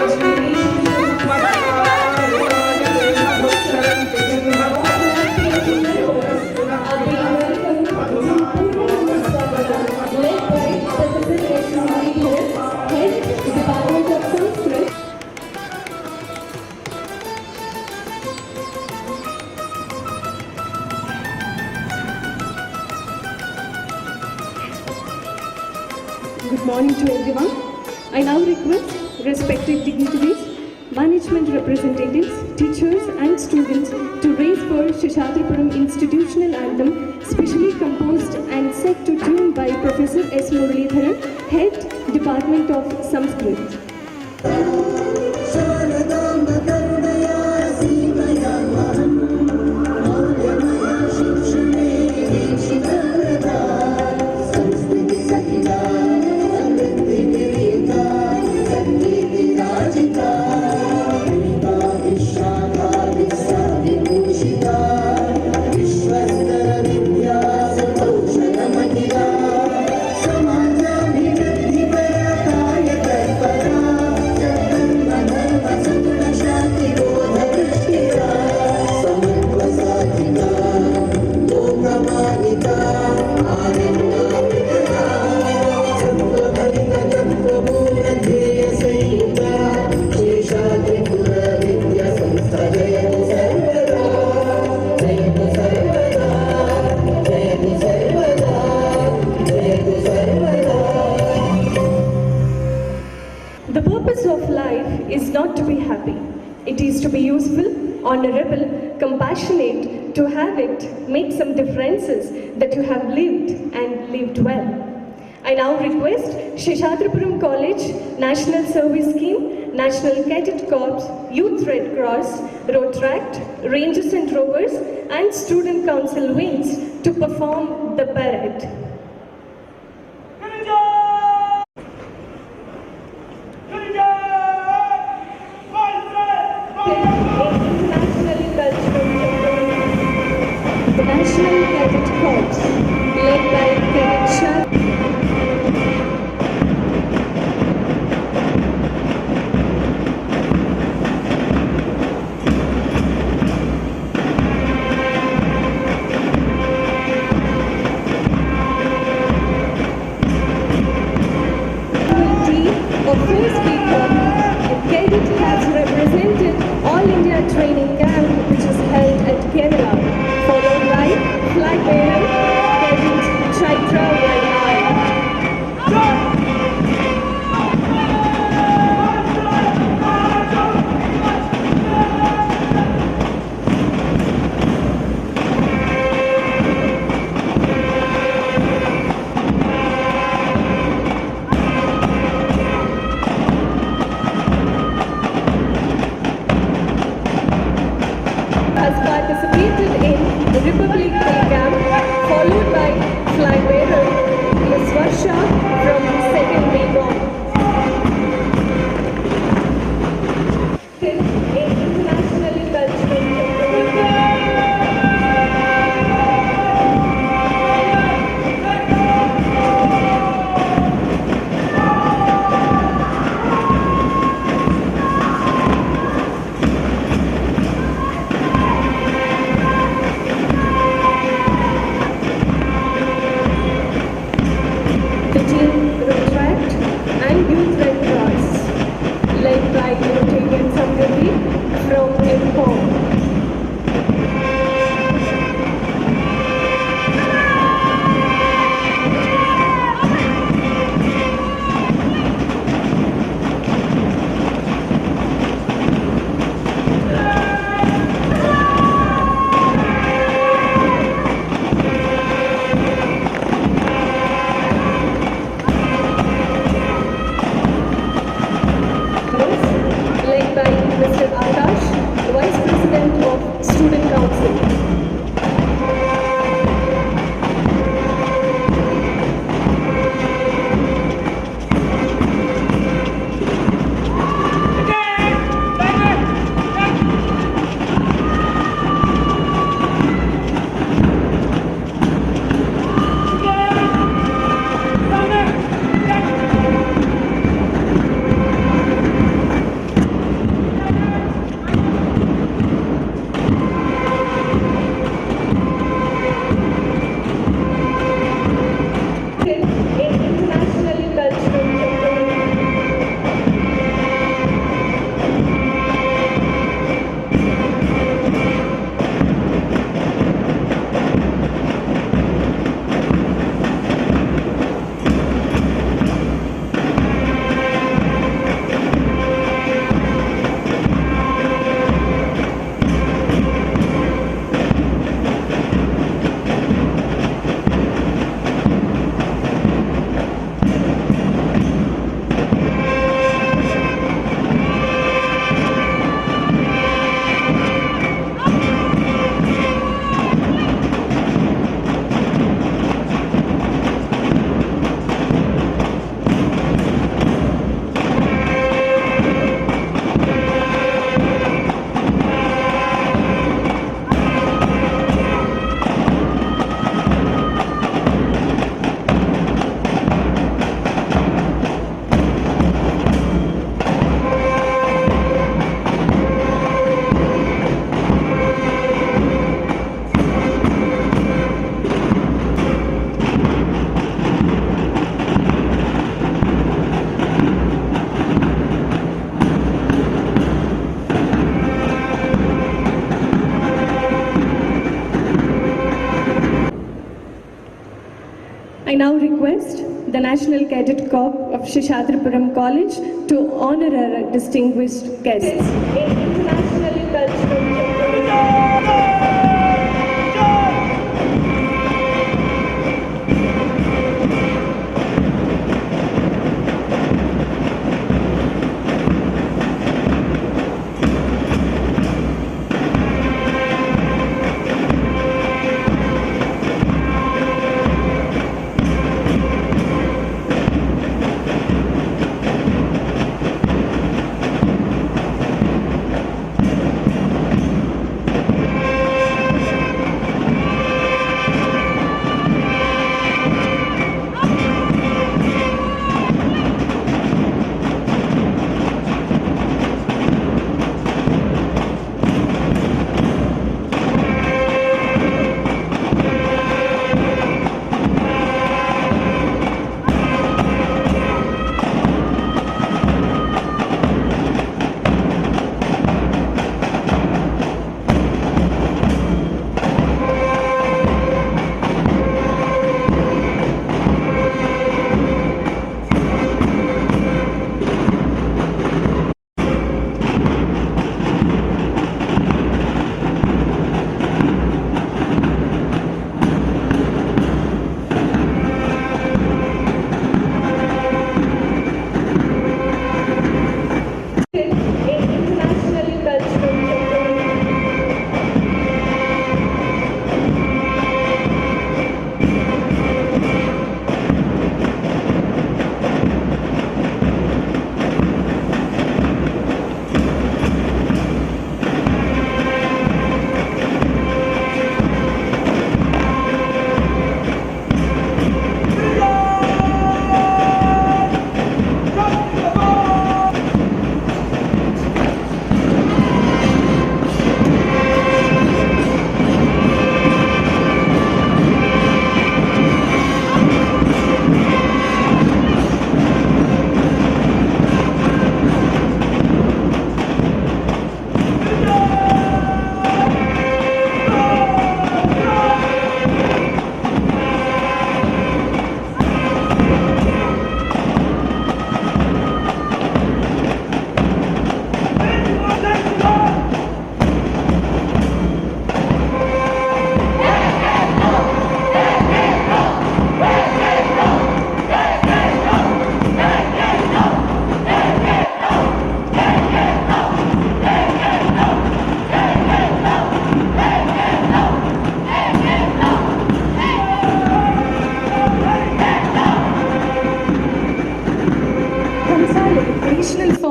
Good morning to everyone. I now request respected dignitaries, management representatives, teachers and students to raise for Seshadripuram institutional anthem, specially composed and set to tune by Professor S. Muralidharan, Head, Department of Sanskrit. The purpose of life is not to be happy. It is to be useful, honorable, compassionate, to have it, make some differences that you have lived and lived well. I now request Seshadripuram College, National Service Scheme, National Cadet Corps, Youth Red Cross, Rotaract, Rangers and Rovers and Student Council wings to perform the parade. The National Cadet Corps, led by Cadet Shah. Of first people, a cadet has represented All India Training Camp, which is held at Kerala, followed by flag bearer, Cadet Chaitra Vaidya. the National Cadet Corps of Seshadripuram College to honor our distinguished guests. International Cultural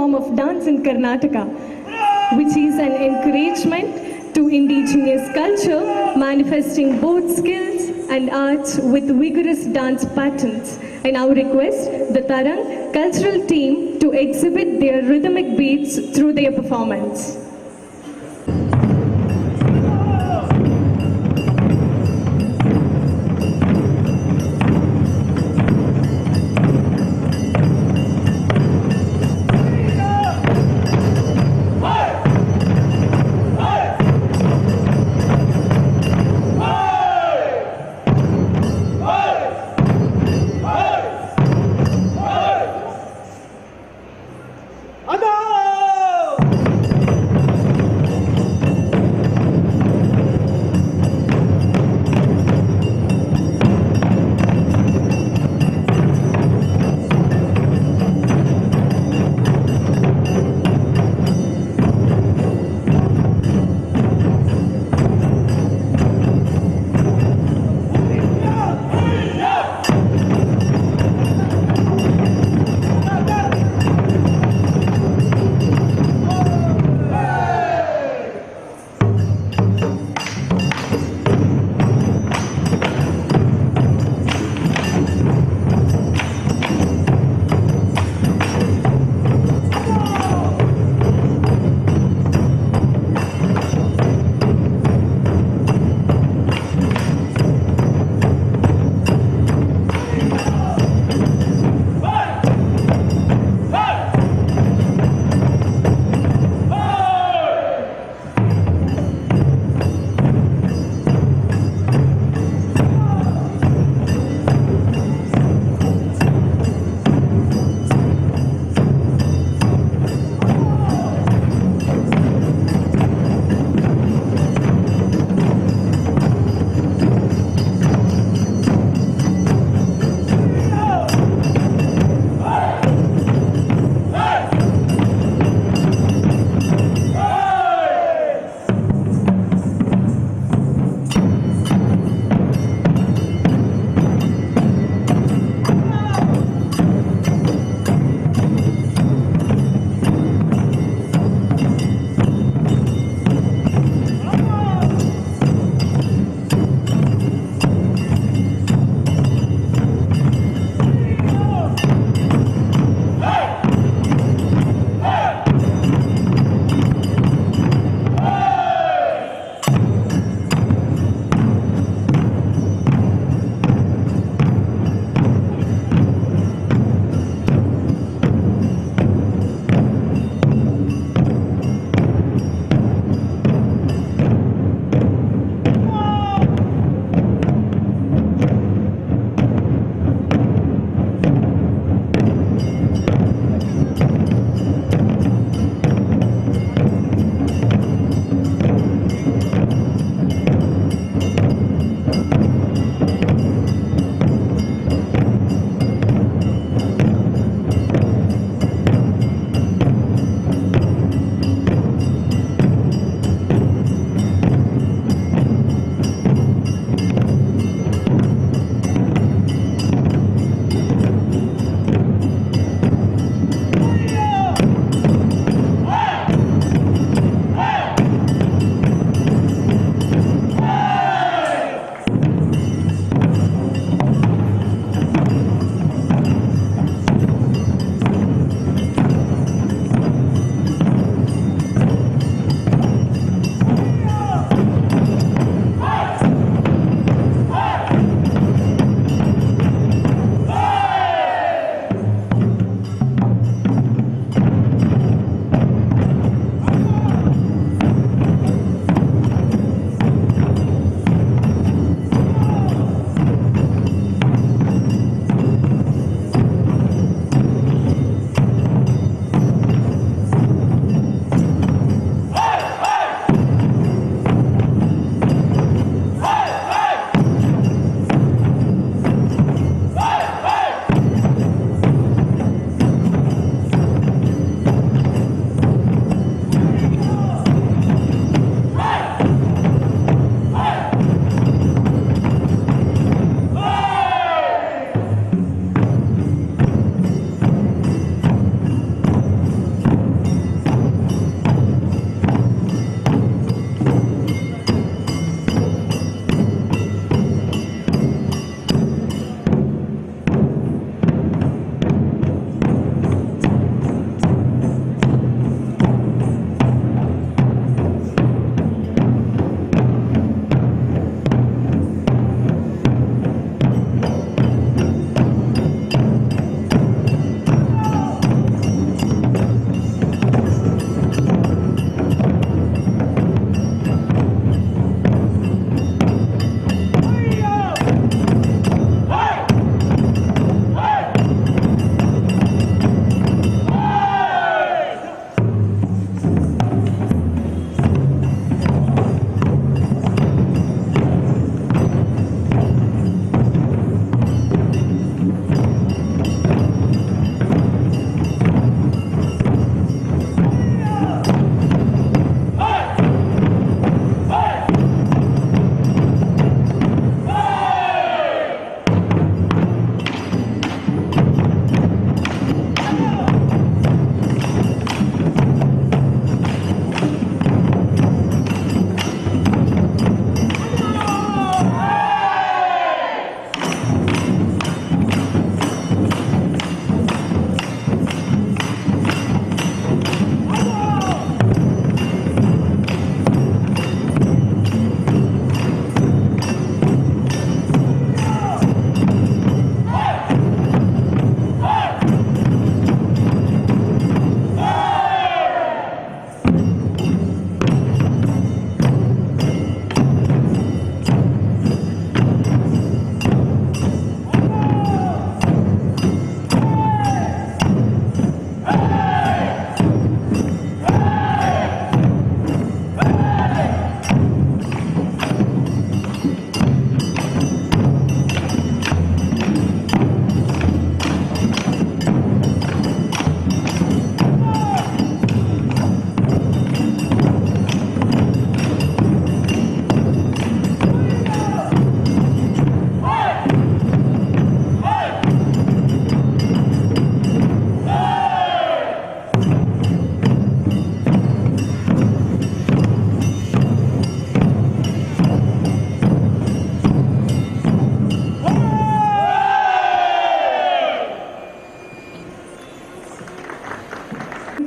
form of dance in Karnataka, which is an encouragement to indigenous culture, manifesting both skills and arts with vigorous dance patterns. I now request the Tarang cultural team to exhibit their rhythmic beats through their performance.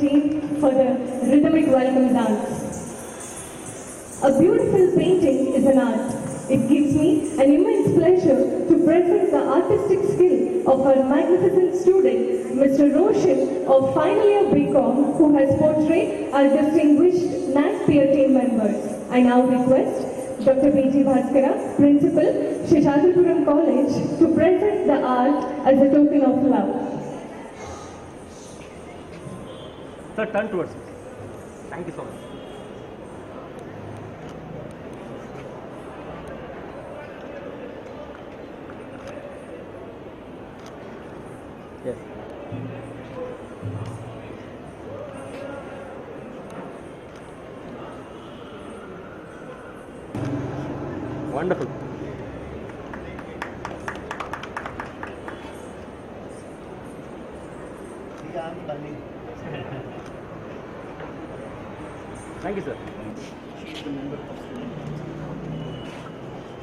team for the rhythmic welcome dance. A beautiful painting is an art. It gives me an immense pleasure to present the artistic skill of our magnificent student, Mr. Roshan of final year BCom, who has portrayed our distinguished NAAC peer team members. I now request Dr. P.G. Bhaskara, Principal, Seshadripuram College, to present the art as a token of love. Sir, turn towards me. Thank you so much. Yes. Wonderful. Thank you, sir. She is the member of student council.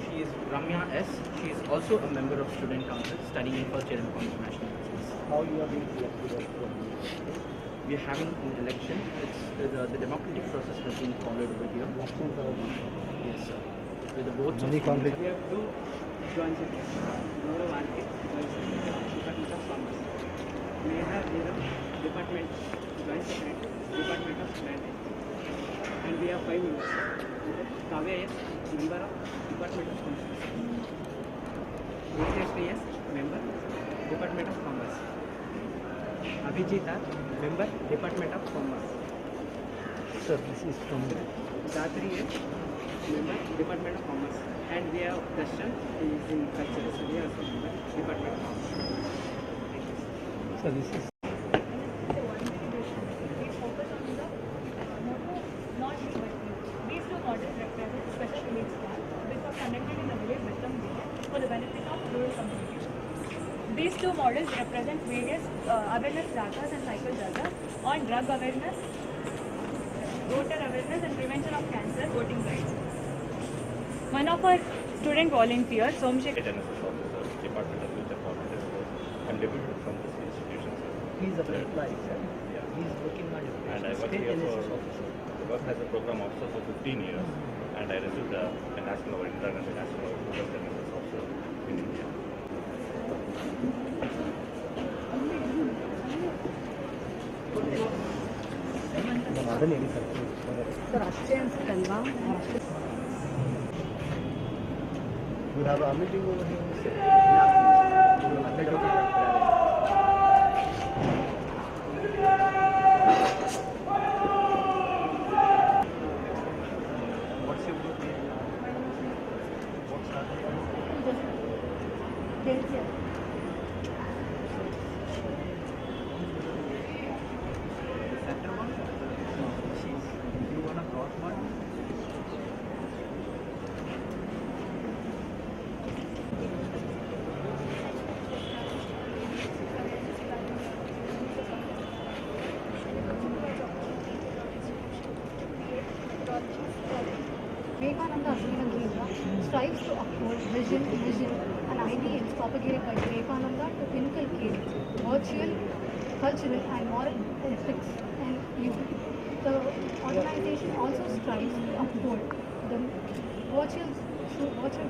She is Ramya S. She is also a member of student council studying in first year in international business. How you are being selected? We are having an election. It's the democratic process has been followed over here. Yes, sir. With the votes of students. We have two joint secretaries. Gaurav Arke, joint secretary, Department of Commerce. Neha Neeram, Department joint secretary, Department of Planning. And we have 5 members. Kavya S, member of Department of Construction. S, member, Department of Commerce. Abhijit R, member, Department of Commerce. Sir, this is from Datri S, member, Department of Commerce. And we have Darshan, he is in culture, so we are also member, Department of Commerce. Sir, this is These two models represent special needs class, which was conducted in a village wisdom day for the benefit of rural communities. These two models represent various awareness jagas and cycle jagas on drug awareness, voter awareness and prevention of cancer, voting rights. One of our student volunteers, Somshek, NSS officer, Department of Youth Empowerment and deputed from this institution. he is a employee, sir. Yeah. He is working on And I education. worked State here NSS for officer. worked as a program officer for 15 years, and I received a national award, international national award, first NSS officer in India. You have a meeting over here? What's your group name? What's center one? No, you want to cross one? Vivekananda strives to uphold vision, and ideals propagated by Vivekananda to inculcate virtual, cultural and moral ethics and youth. The organization also strives to uphold the virtual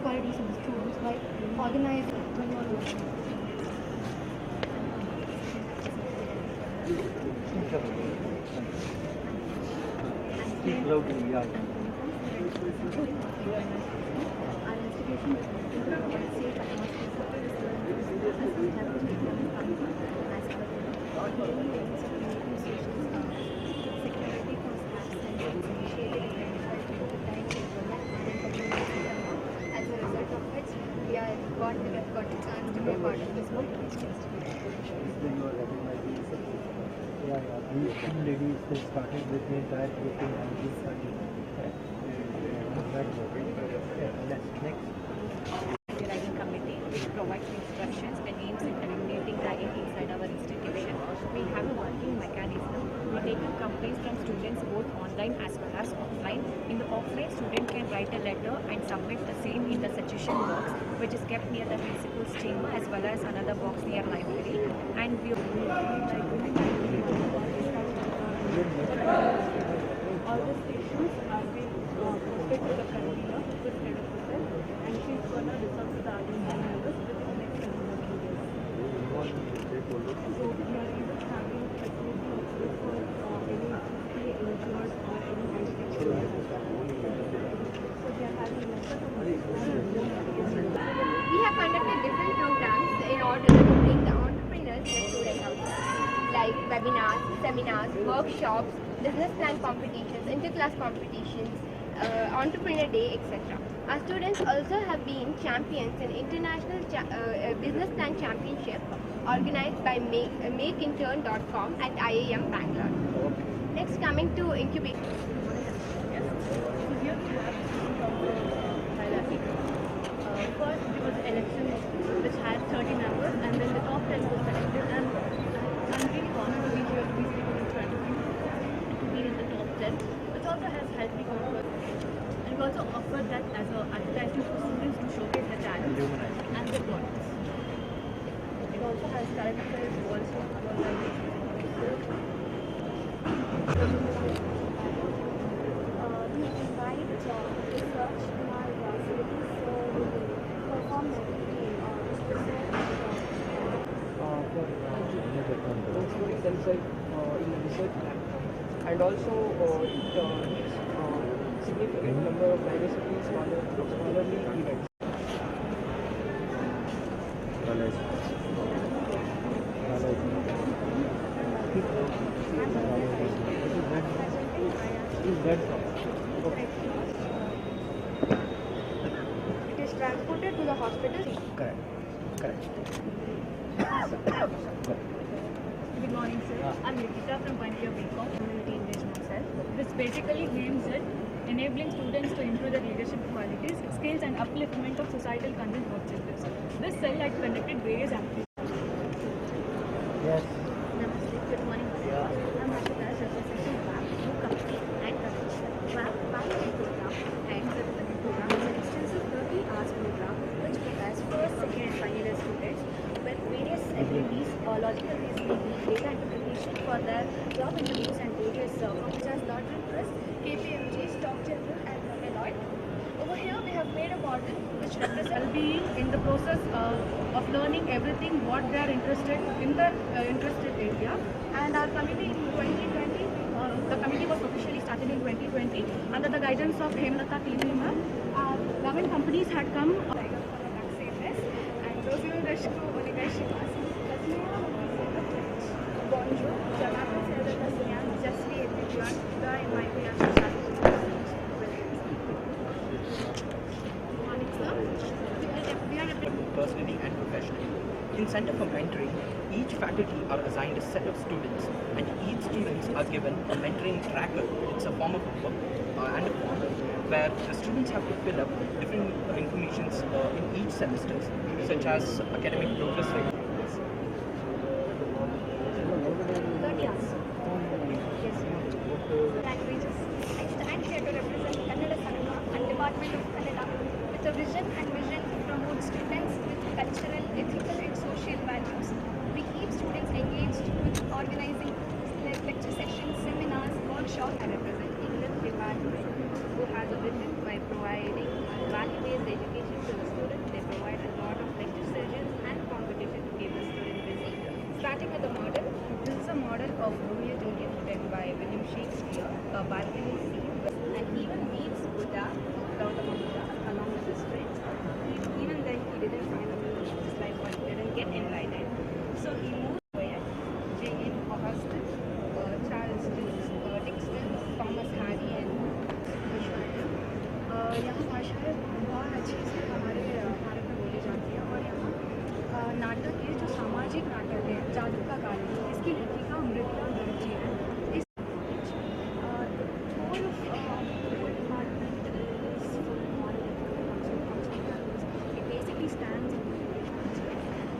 qualities of the students by organizing Speak loudly, yeah. our institution is safe as a result of which we have got the chance to be a part of this work. You are recognizing yeah, these two ladies they started with me that with in 1930. Next. Ragging committee, which provides instructions and aims at eliminating ragging inside our institution. We have a working mechanism. We take up complaints from students both online as well as offline. In the offline, student can write a letter and submit the same in the suggestion box, which is kept near the principal's chamber as well as another box near library. And we like webinars, seminars, workshops, business plan competitions, inter-class competitions, entrepreneur day, etc. Our students also have been champions in international business plan championship organized by makeintern.com at IIM Bangalore. Next, coming to incubation. Yes. So here we have hierarchy. First, there was elections which had 30 members, and then the top 10 was selected. And I'm really honored to be here to be speaking in front of you and to be in the top 10, which also has helped me go further. And we also offered that as an advertisement for students to showcase their talents and their products. It also has current affairs also We invite research in our facilities so we will perform everything including themselves in the research lab, and also significant number of diversity scholarly events. It is transported to the hospital. Correct. Good morning, sir. I'm Nikita from final year BCom Community Engagement Cell. This basically aims at enabling students to improve their leadership qualities, skills, and upliftment of societal content objectives. This cell had conducted various activities. Yes. Namaste. Good morning. I'm Rashida, representing WAP, Company and Convention. WAP, Valedictory program and Certificate program is an extensive 30 hours program which prepares first, second, and final year students with various abilities, logical reasoning, data interpretation for their job interviews and various such as lottery press, KPMG, stock general, and Alloy. Over here, we have made a model which represents Well-being in the process of learning everything what they are interested in the interested area. And our committee in 2020, the committee was officially started in 2020 under the guidance of Hemlata Kilini ma'am. 11 companies had come. and Rosio Reshko Onegashimas. Bonjour, Jonathan Selva Justly everyone, the MIT Personally and professionally. In Center for Mentoring, each faculty are assigned a set of students, and each students are given a mentoring tracker. It's a form of a book and a form where the students have to fill up different informations in each semester, such as academic progress rate. 30 hours. Yes. Languages. I stand here to represent Kannada Sangha and Department of Kannada with a vision to promote students with cultural, ethical and social values. We keep students engaged with organizing lecture sessions, seminars, workshops. I represent English department who has a vision by providing value-based education to the students. They provide a lot of lecture sessions and competition to keep the student busy. Starting with the model, this is a model of Romeo and Juliet written by William Shakespeare, a balcony scene, and even meets Buddha, Gautama Buddha, along with his friends. Even then, he didn't find the meaning of his life, but he didn't get enlightened. So he moved away. J.M. Augustin, Charles Dixon, Thomas Hardy, and यहाँ भाषाएं बहुत अच्छे से हमारे भारत में बोली जाती है और यहाँ नाटक है जो सामाजिक नाटक है जादू का काली इसकी लेखिका अमृता बनर्जी है इस it basically stands in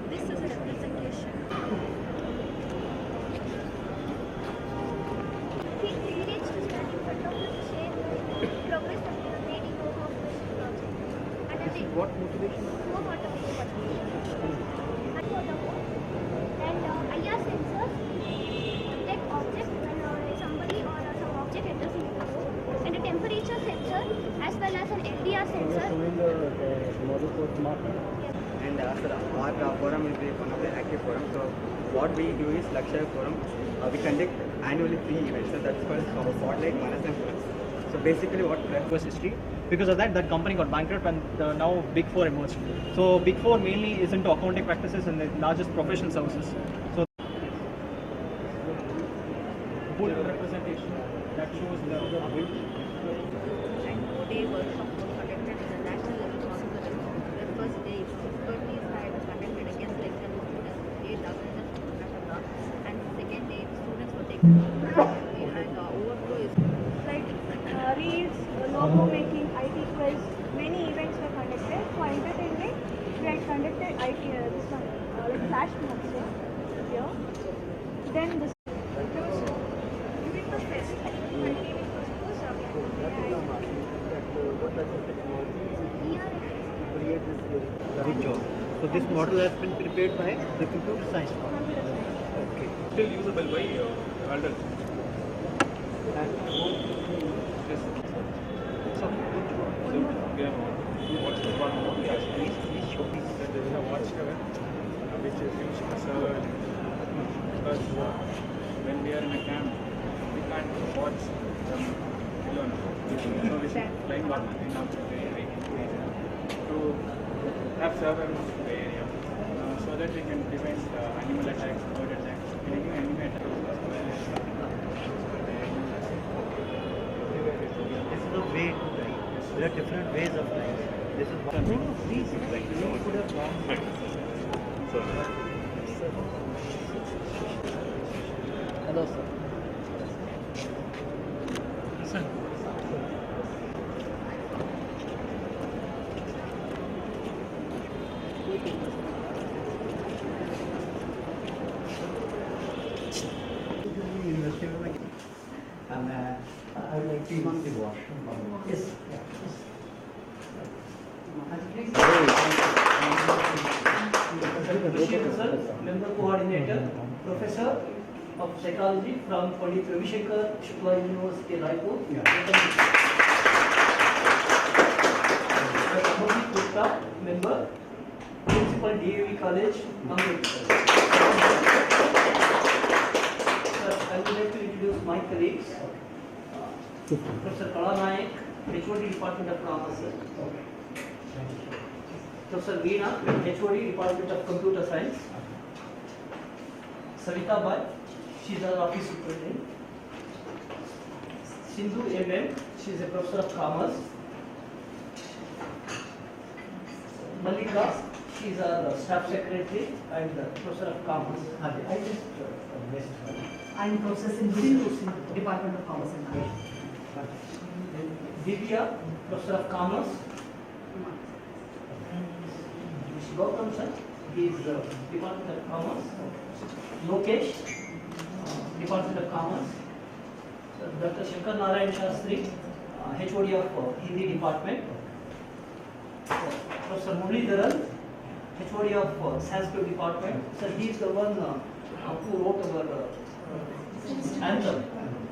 this is a representation. He needs to stand in front of the share progress of the reading of this project. And I think What motivation? more motivation. And IR sensors detect objects when somebody or some object enters into the room, and a temperature sensor as well as an LDR sensor. Showing the model for smart. And sir, our forum is one of the active forums. So what we do is Lakshya Forum. We conduct annually 3 events. So that's called Spotlight, Manas and Plus. So basically what was history. Because of that, that company got bankrupt and now Big Four emerged. So Big Four mainly is into accounting practices and the largest professional services. So full representation that shows the ability. And 4-day workshop was conducted in the national level hospital. The first day, expertise had conducted against external students who gave governance from Karnataka, and the second day, students were taken to we had overflow is Like reels, logo making, IT quiz, many events were conducted. For entertainment, we had conducted IT, this one, like flash mobs here. Then this during the fest, continuing to schools are Good job. So this model has been prepared by the computer science model. Okay. Still usable by adults. And Yes. So we have watched one more. Yes, please show me. There is a watchtower which is used to serve because when we are in a camp, we can't watch them alone. So we should climb up in our very high area to have surveillance in the area so that we can prevent animal attacks, bird attacks, any animal attacks. this is a way to write. There are different ways of writing. This is one. No, please. You could have gone. So, Hello, sir. And I would like to use the washroom. Yes. Member Coordinator, Professor of Psychology from Pandit Ravishankar Shukla University, Raipur. Dr. Mohit Gupta, Member, Principal DAV College, Amritsar. Sir, I would like to introduce my colleagues. Professor Kala Nayak, HOD Department of Commerce. Professor Veena, HOD Department of Computer Science. Savita Bai, she is our office superintendent. Sindhu MM, she is a professor of commerce. Malika, she is our staff secretary and professor of commerce. I just missed her. I'm Professor Sindhu, Department of Commerce and Management. Divya, professor of commerce. Gautam sir, he is Department of Commerce. Lokesh, Department of Commerce. Dr. Shankar Narayan Shastri, HOD of Hindi Department. Professor Muralidharan, HOD of Sanskrit Department. Sir, he is the one who wrote our anthem,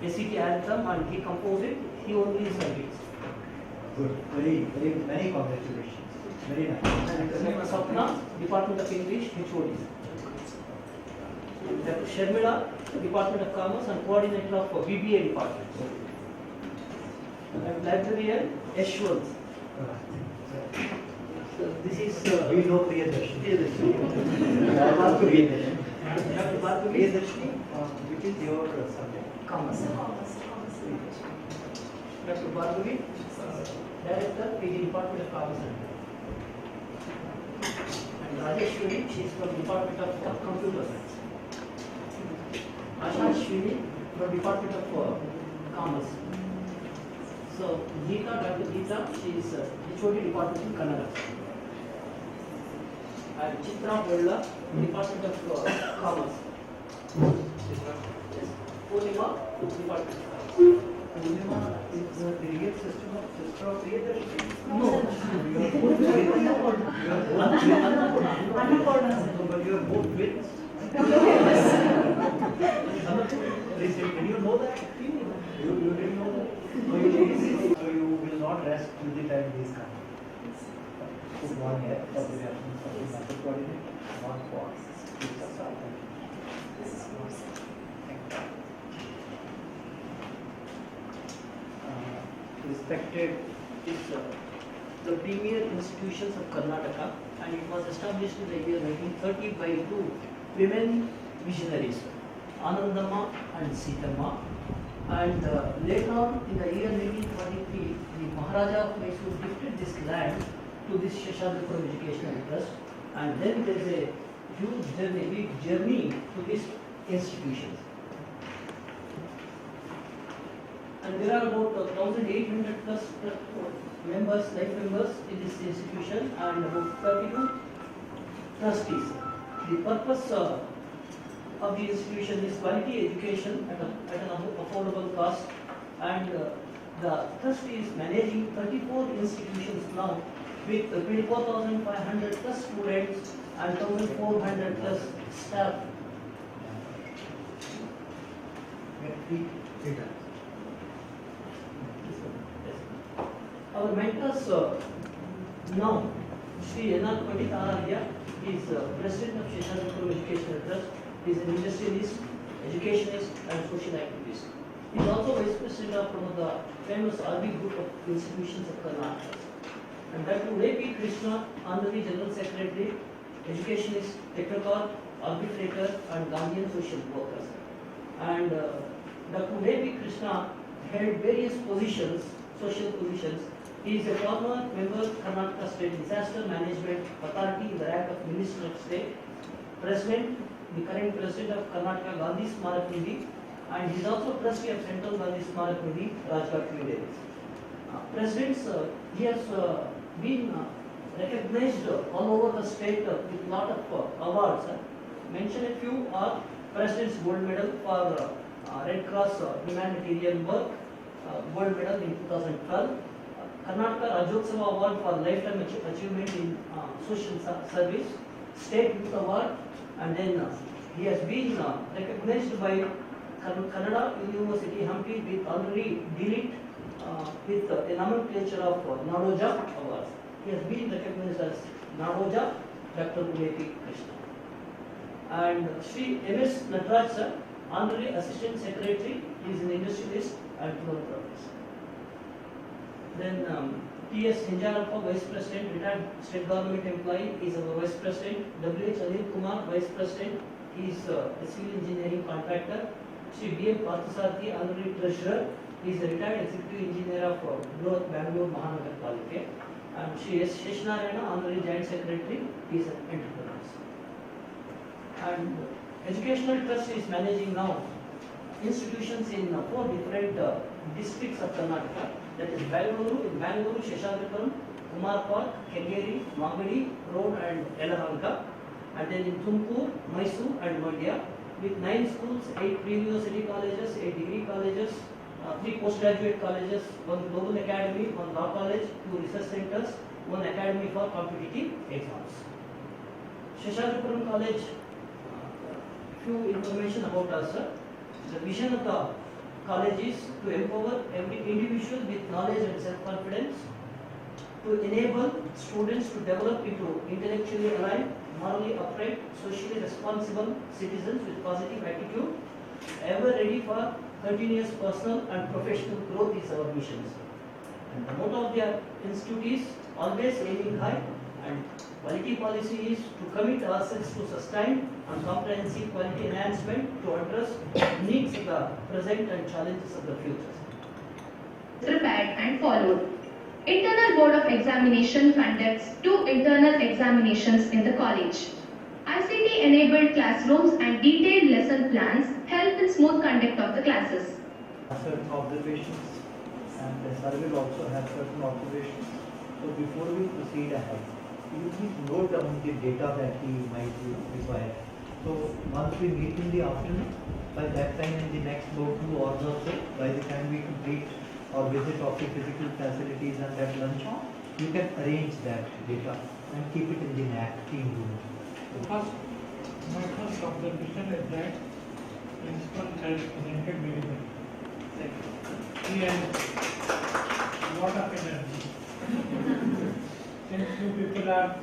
ACT anthem, and he composed it. He only serviced. Good. Very many congratulations. Very nice. And Sapna, Department of English, HOD. Dr. Sharmila, Department of Commerce and Coordinator of BBA Department. And librarian, Yashwant. So this is We know Priyadarshini. Priyadarshini. Dr. Bhargavi, Priyadarshini, which is your subject? Commerce. Dr. Bhargavi, Director, PG Department of Commerce. And Rajeshwari, she is from Department of Computer Science. Asha Shwini from Department of Commerce. So Geeta, Dr. Geeta, she is HOD Department in Kannada. And Chitra Bolla, Department of Commerce. Yes. Purnima, Department of Commerce. Purnima is the delegate system of sister of Priyadarshini? No. But you are both twins. Did you know that? You didn't know that? So you will not rest till the time these come. Put one here for the reactions of the matter coordinate, one for Respected is the premier institutions of Karnataka, and it was established in the year 1930 by two women visionaries. Anandama and Sitama. And later on in the year 1943, the Maharaja of Mysore gifted this land to this Seshadripuram Educational Trust, and then there is a huge journey, big journey to these institutions. And there are about 1,800 plus members, life members in this institution, and about 32 trustees. The purpose of the institution is quality education at an affordable cost, and the trust is managing 34 institutions now with 24,500 plus students and 1,400 plus staff. Our mentors now, Sri NAAC Pandit Arya is president of Seshadripuram Educational Trust. He is an industrialist, educationist, and social activist. He is also vice president of one of the famous RB group of institutions of Karnataka. And Dr. A.P. Krishna, Honorary General Secretary, educationist, technocrat, arbitrator, and Gandhian social worker. And Dr. A.P. Krishna held various positions, social positions. He is a former member of Karnataka State Disaster Management Authority in the rank of Minister of State, President, the current President of Karnataka Gandhi Smarak Nidhi, and he is also Trustee of Central Gandhi Smarak Nidhi, Rajghat, New Delhi. Presidents, he has been recognized all over the state with lot of awards. Mention a few are President's Gold Medal for Red Cross humanitarian work, Gold Medal in 2012. Karnataka Rajyotsava Award for Lifetime Achievement in Social Service, State Youth Award, and then he has been recognized by Kannada University Hampi with honorary D.Litt with a nomenclature of Nadoja Awards. He has been recognized as Nadoja, Dr. A.P. Krishna. And Sri M.S. Nataraj sir, honorary Assistant Secretary, he is an industrialist and philanthropist. Then T.S. Hinjarappa, Vice President, retired State Government employee, is our Vice President. W.H. Anil Kumar, Vice President, he is a civil engineering contractor. Sri B.M. Parthasarathi, Honorary Treasurer, he is a retired Executive Engineer of Growth Bangalore Mahanagar Palike. And Sri S. Seshnarayana, Honorary Joint Secretary, he is an entrepreneur. And Educational Trust is managing now institutions in 4 different districts of Karnataka. That is Bangalore, Seshadripuram, Kumarpur, Kengeri, Magadi, Road and Yelahanka. And then in Tumkur, Mysore and Mandya with 9 schools, 8 pre-university colleges, 8 degree colleges, 3 postgraduate colleges, 1 global academy, 1 law college, 2 research centers, 1 academy for competitive exams. Seshadripuram College, few information about us, sir. The vision of the college is to empower every individual with knowledge and self-confidence, to enable students to develop into intellectually aligned, morally upright, socially responsible citizens with positive attitude, ever ready for continuous personal and professional growth is our mission. And the motto of the institute is always aiming high, and quality policy is to commit ourselves to sustained and comprehensive quality enhancement to address needs of the present and challenges of the future. Prepared and followed. Internal Board of Examination conducts 2 internal examinations in the college. ICT-enabled classrooms and detailed lesson plans help in smooth conduct of the classes. Certain observations, and the survey will also have certain observations. So before we proceed ahead, you please note down the data that he might require. So once we meet in the afternoon, by that time in the next about 2 hours or so, by the time we complete or visit of the physical facilities and that lunch, you can arrange that data and keep it in the NAAC team room. My first observation is that principal has presented very well. He has a lot of energy. Since you people are,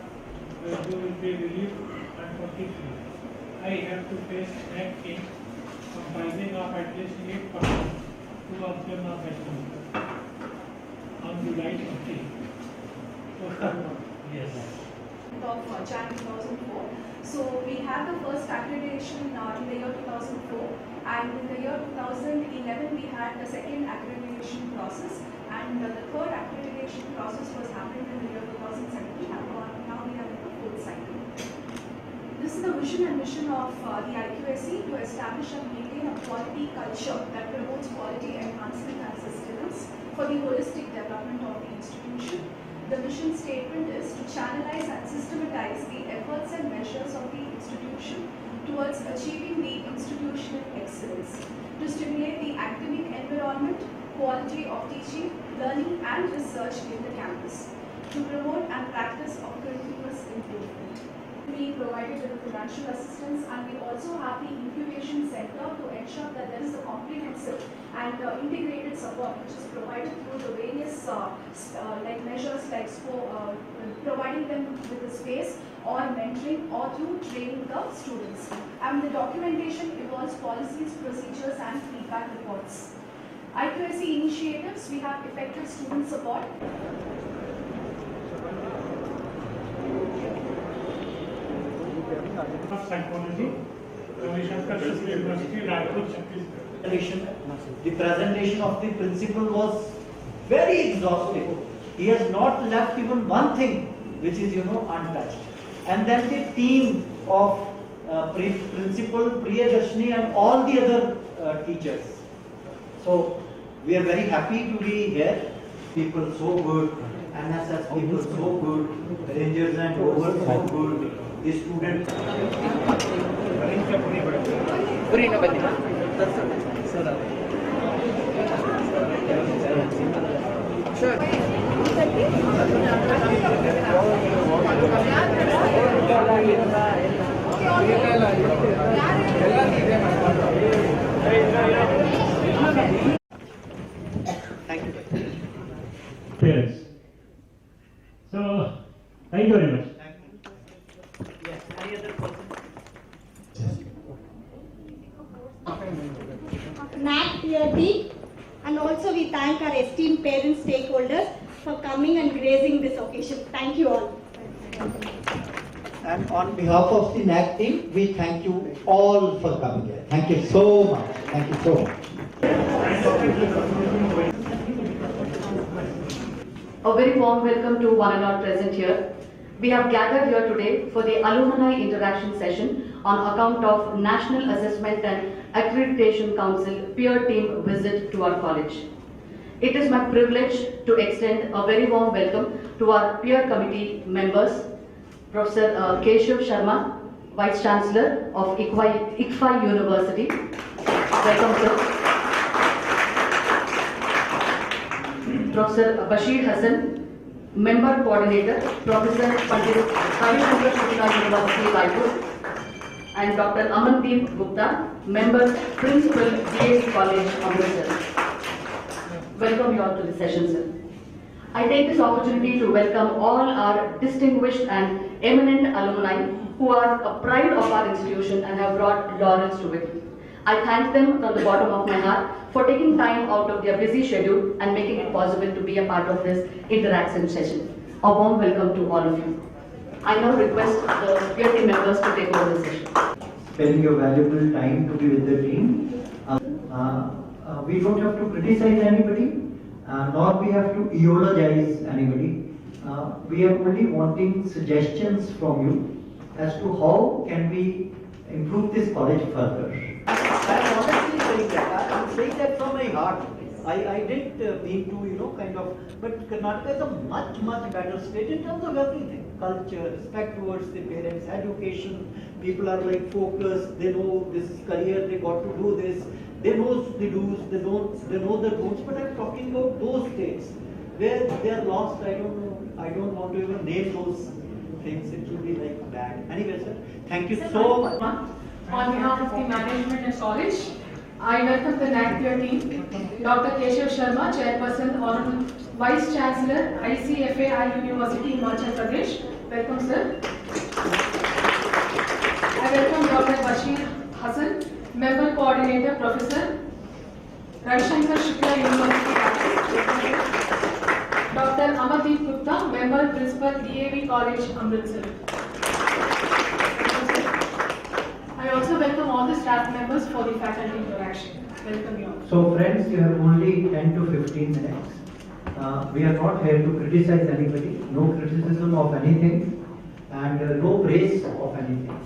you will be relieved and forty-three. I have to face NAAC team comprising of at least 8 persons, 2 of them are veterans. On July 20. Yes. month of Jan 2004. So we had the first accreditation in the year 2004, and in the year 2011 we had the second accreditation process, and the third accreditation process was happened in the year 2017, and now we are in the fourth cycle. This is the vision and mission of the IQSC to establish and maintain a quality culture that promotes quality enhancement and sustenance for the holistic development of the institution. The mission statement is to channelize and systematize the efforts and measures of the institution towards achieving the institutional excellence, to stimulate the academic environment, quality of teaching, learning and research in the campus, to promote and practice of continuous improvement. We provided with financial assistance, and we also have the incubation center to ensure that there is a comprehensive and integrated support which is provided through the various measures like providing them with the space or mentoring or through training the students. And the documentation involves policies, procedures and feedback reports. IQSC initiatives, we have effective student support. Psychology, University, Raipur, Chhattisgarh. The presentation of the principal was very exhaustive. He has not left even one thing which is untouched. And then the team of principal, Priyadarshini and all the other teachers. So we are very happy to be here. People so good, NSS people so good, Rangers and Rovers so good. The student. Thank you. Parents. So, thank you very much. Yes, any other person? NAAC Tier D, and also we thank our esteemed parent stakeholders for coming and gracing this occasion. Thank you all. And on behalf of the NAAC team, we thank you all for coming here. Thank you so much. Thank you so much. A very warm welcome to one and all present here. We have gathered here today for the Alumni Interaction Session on account of National Assessment and Accreditation Council peer team visit to our college. It is my privilege to extend a very warm welcome to our peer committee members, Professor Keshav Sharma, Vice Chancellor of ICFI University. Welcome, sir. Professor Bashir Hassan, Member Coordinator, Professor Pandit Harishchandra Shukla University, Raipur, and Dr. Amandeep Gupta, Member Principal, DAC College, Amritsar. Welcome you all to the session, sir. I take this opportunity to welcome all our distinguished and eminent alumni who are a pride of our institution and have brought laurels to it. I thank them from the bottom of my heart for taking time out of their busy schedule and making it possible to be a part of this interaction session. A warm welcome to all of you. I now request the peer team members to take over the session. Spending your valuable time to be with the team. We don't have to criticize anybody, nor we have to eulogize anybody. We are only wanting suggestions from you as to how can we improve this college further. I am honestly saying that. I am saying that from my heart. I didn't mean to, but Karnataka is a much, much better state in terms of everything. Culture, respect towards the parents, education, people are focused, they know this career, they got to do this, they know the do's, they know the don'ts, but I'm talking about those states where they are lost. I don't know, I don't want to even name those things, it will be bad. Anyway, sir, thank you so much. On behalf of the management and college, I welcome the NAAC peer team, Dr. Keshav Sharma, Chairperson, Honorable Vice Chancellor, ICFAI University, Himachal Pradesh. Welcome, sir. I welcome Dr. Bashir Hassan, Member Coordinator, Professor Harishchandra Shukla University, Dr. Amandeep Gupta, Member Principal, DAV College, Amritsar. I also welcome all the staff members for the faculty interaction. Welcome you all. So friends, you have only 10 to 15 minutes. We are not here to criticize anybody, no criticism of anything, and no praise of anything.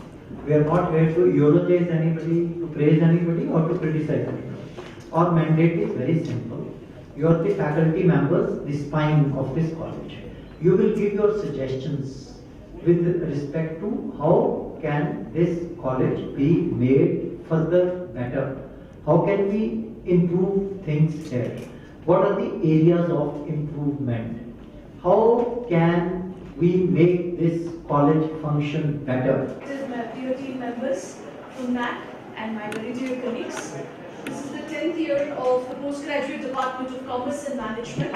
We are not here to eulogize anybody, to praise anybody, or to criticize anybody. Our mandate is very simple. You are the faculty members, the spine of this college. You will give your suggestions with respect to how can this college be made further better. How can we improve things here? What are the areas of improvement? How can we make this college function better? My dear team members from NAAC and my very dear colleagues. This is the 10th year of the Postgraduate Department of Commerce and Management.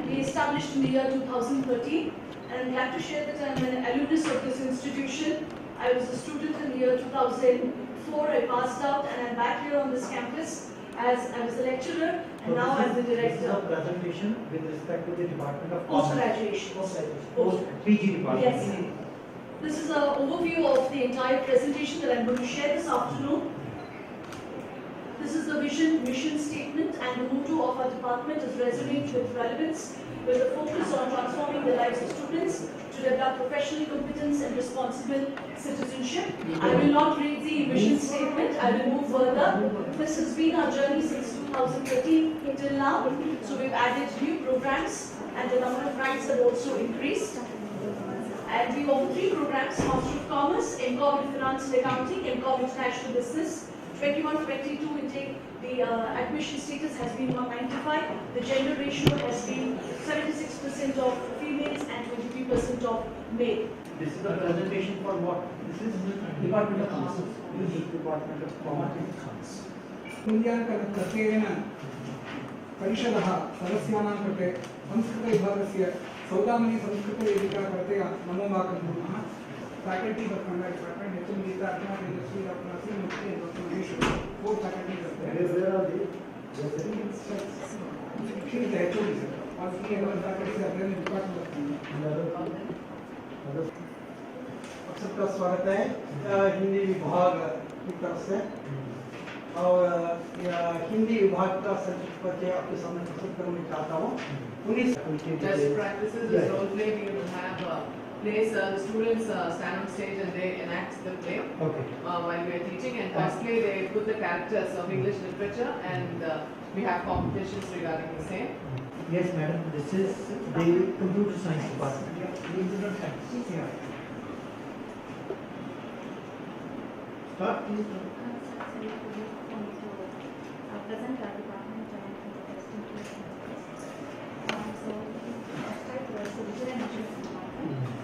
We established in the year 2013, and I'm glad to share that I'm an alumnus of this institution. I was a student in the year 2004. I passed out, and I'm back here on this campus as I was a lecturer, and now I'm the director. This is a presentation with respect to the Department of Commerce. Post-graduation. PG department. Yes. This is an overview of the entire presentation that I'm going to share this afternoon. This is the mission statement, and the motto of our department is resonate with relevance, with a focus on transforming the lives of students to develop professional competence and responsible citizenship. I will not read the mission statement, I will move further. This has been our journey since 2013 till now. So we've added new programs, and the number of rides have also increased. And we offer 3 programs: Master of Commerce, MCom in Finance and Accounting, MCom International Business. 21-22 intake, the admission status has been 195. The gender ratio has been 76% of females and 23% of male. This is a presentation for what? This is Department of Commerce. This is Department of Commerce. मूल्याङ्कनप्रत्ययेन परिषदः सदस्यानां कृते संस्कृतविभागस्य सौदामिनी संस्कृतवेदिका कृते नमो वाकं कुर्मः. Faculty of Conduct Department, HM Gita, Archana, Tejasvi, Dr. Naseem, Mukti, and Dr. Maheshwar. 4 faculties are there. Where are they? She is the HOD, sir. All 3 other faculties are there in the Department of Conduct. सबका स्वागत है हिंदी विभाग की तरफ से, और हिंदी विभाग का सर्टिफिकेट परिचय आपके सामने प्रस्तुत करना चाहता हूँ. Best practices is role play. We will have plays. The students stand on stage and they enact the play while we are teaching. And firstly, they put the characters of English literature, and we have competitions regarding the same. Yes, madam. This is the computer science department. Computer science. Yeah. Start, please. Present our department and the testing case. So, let's start with the visual and visual department.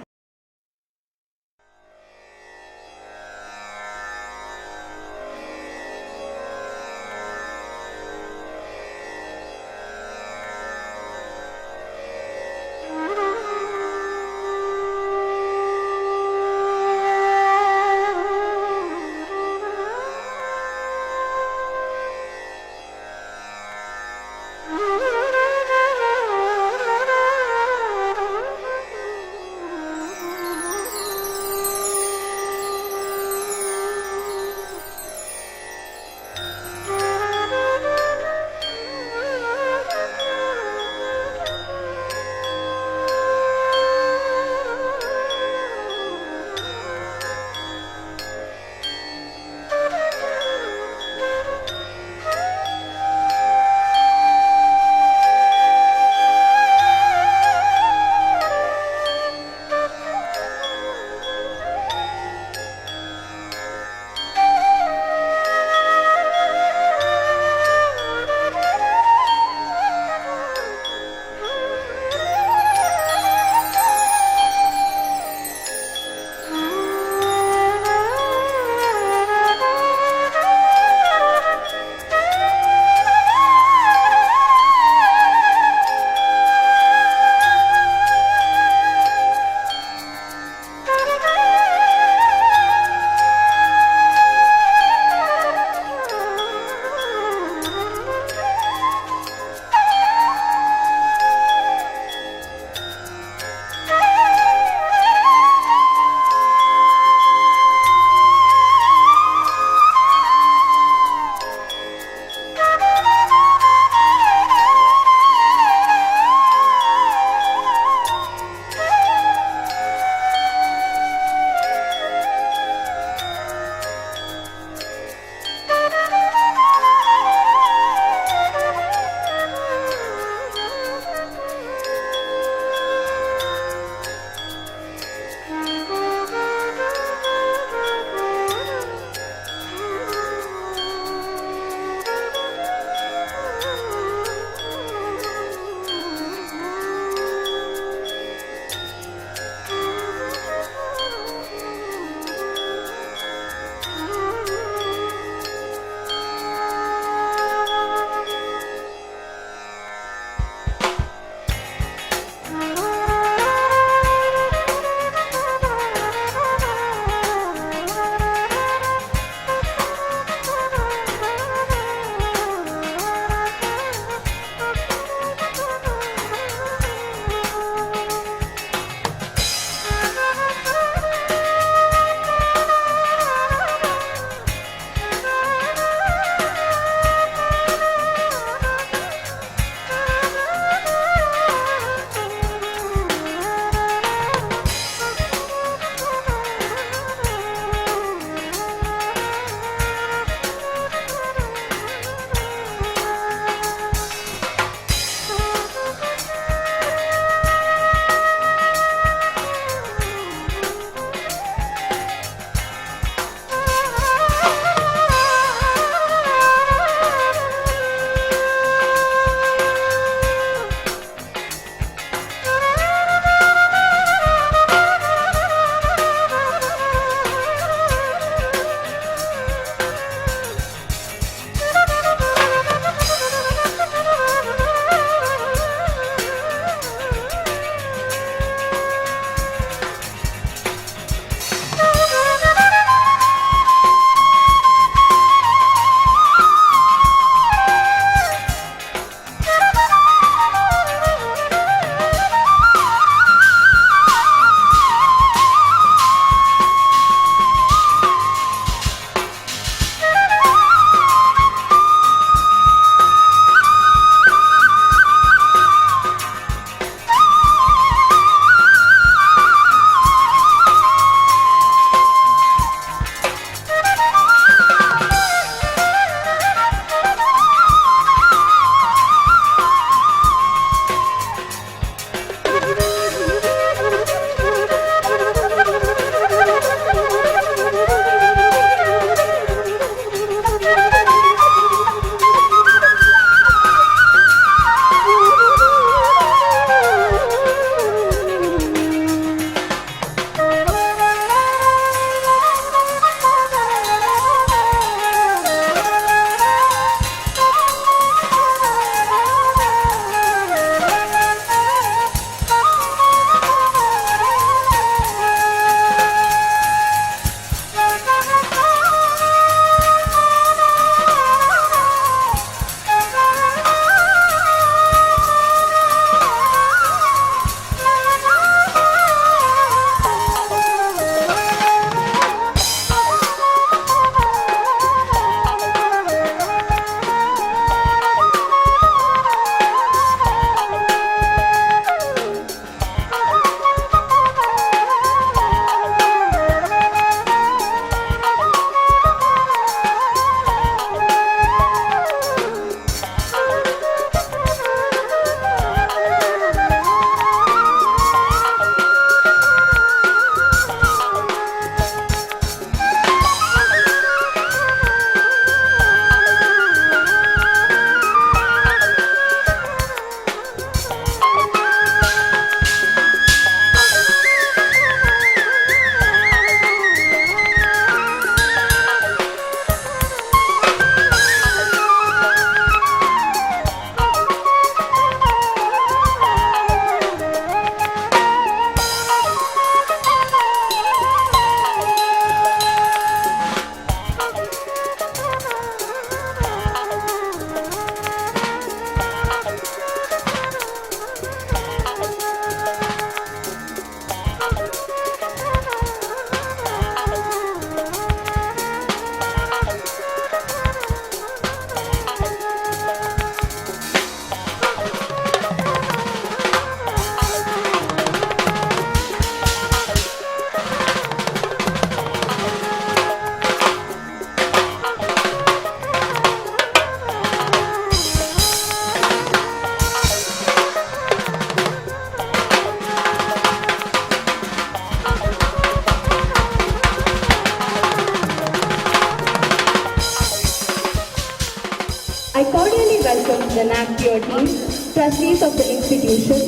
I cordially welcome the NAAC peer team, trustees of the institution,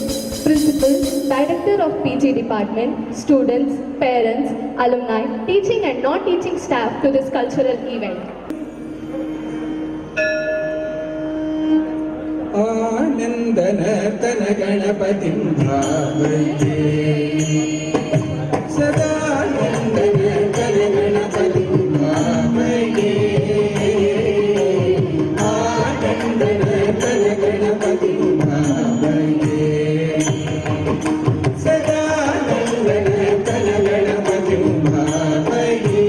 principal, director of PG department, students, parents, alumni, teaching and non-teaching staff to this cultural event. आनन्दनर्तन गणपतिं भावये सदा नन्दनर्तन गणपतिं भावये आनन्दनर्तन गणपतिं भावये सदा नन्दनर्तन गणपतिं भावये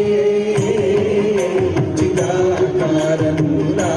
चिदाकारमूला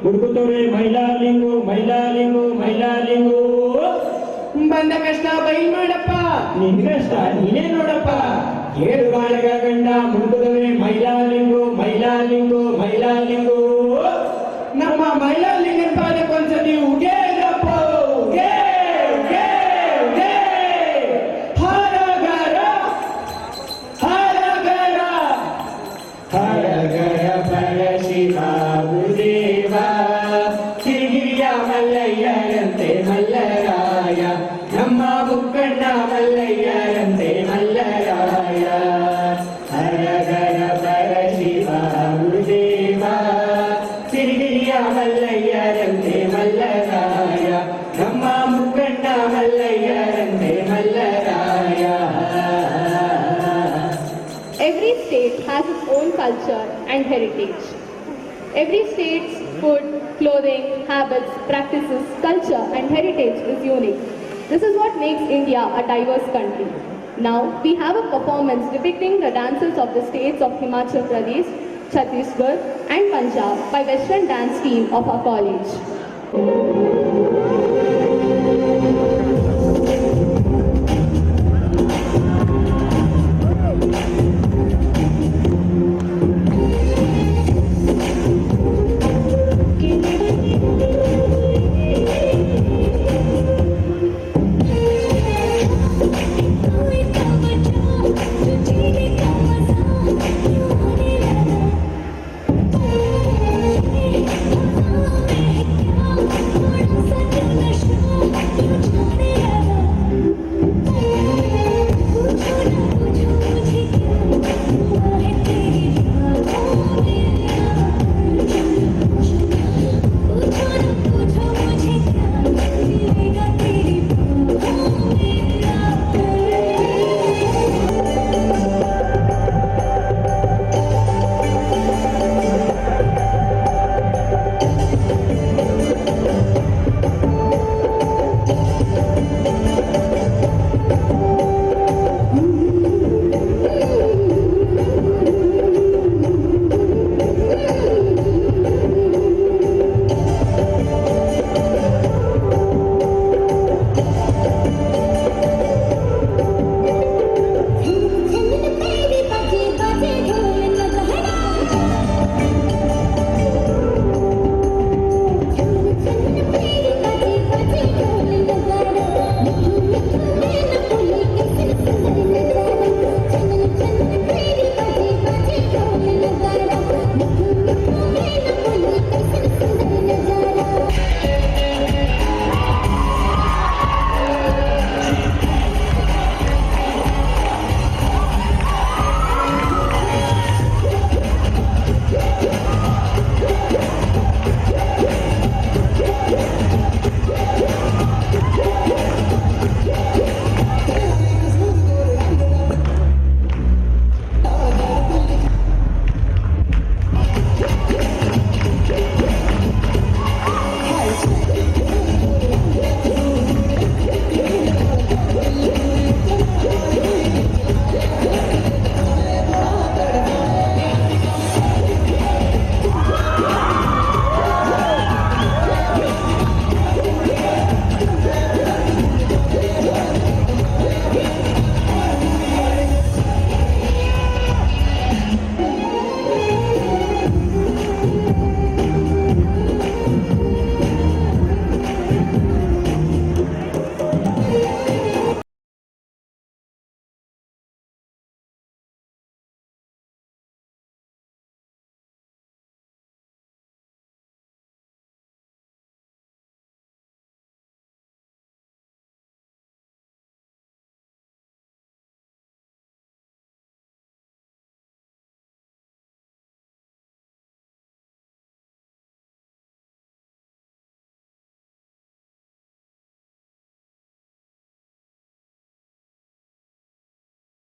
ಹುಡುಕುತ್ತವ್ರೆ ಮೈಲಾಲಿಂಗು ಮೈಲಾಲಿಂಗು ಮೈಲಾಲಿಂಗು ಬಂದ ಕಷ್ಟ ಬೈಲ್ ಮಾಡಪ್ಪ ನಿನ್ ಕಷ್ಟ ನೀನೇ ನೋಡಪ್ಪ ಏಳು ಬಾಳಗ ಗಂಡ ಮುಡುಕುತ್ತವ್ರೆ ಮೈಲಾಲಿಂಗು ಮೈಲಾಲಿಂಗು ಮೈಲಾಲಿಂಗು ನಮ್ಮ ಮೈಲಾಲಿಂಗನ ಪಾದಕ್ಕೊಂದ್ಸತಿ ಉಗೇ ಇಲ್ಲಪ್ಪ ಉಗೇ ಉಗೇ ಉಗೇ ಹಾರಗಾರ ಹಾರಗಾರ ಹಾರಗಾರ ಪರ ಶಿವ ಗುರುದೇವ ಸಿರಿಗಿರಿಯ ಮಲ್ಲಯ್ಯರಂತೆ ಮಲ್ಲರಾಯ ನಮ್ಮ ಮುಕ್ಕಣ್ಣ ಮಲ್ಲಯ್ಯರಂತೆ ಮಲ್ಲರಾಯ ಹರಗರ ಪರ ಶಿವ ಗುರುದೇವ ಸಿರಿಗಿರಿಯ ಮಲ್ಲಯ್ಯರಂತೆ ಮಲ್ಲರಾಯ ನಮ್ಮ ಮುಕ್ಕಣ್ಣ ಮಲ್ಲಯ್ಯರಂತೆ Mallaraya. Every state has its own culture and heritage. Every state's food, clothing, habits, practices, culture and heritage is unique. This is what makes India a diverse country. Now, we have a performance depicting the dances of the states of Himachal Pradesh, Chhattisgarh and Punjab by Western dance team of our college. Thank you.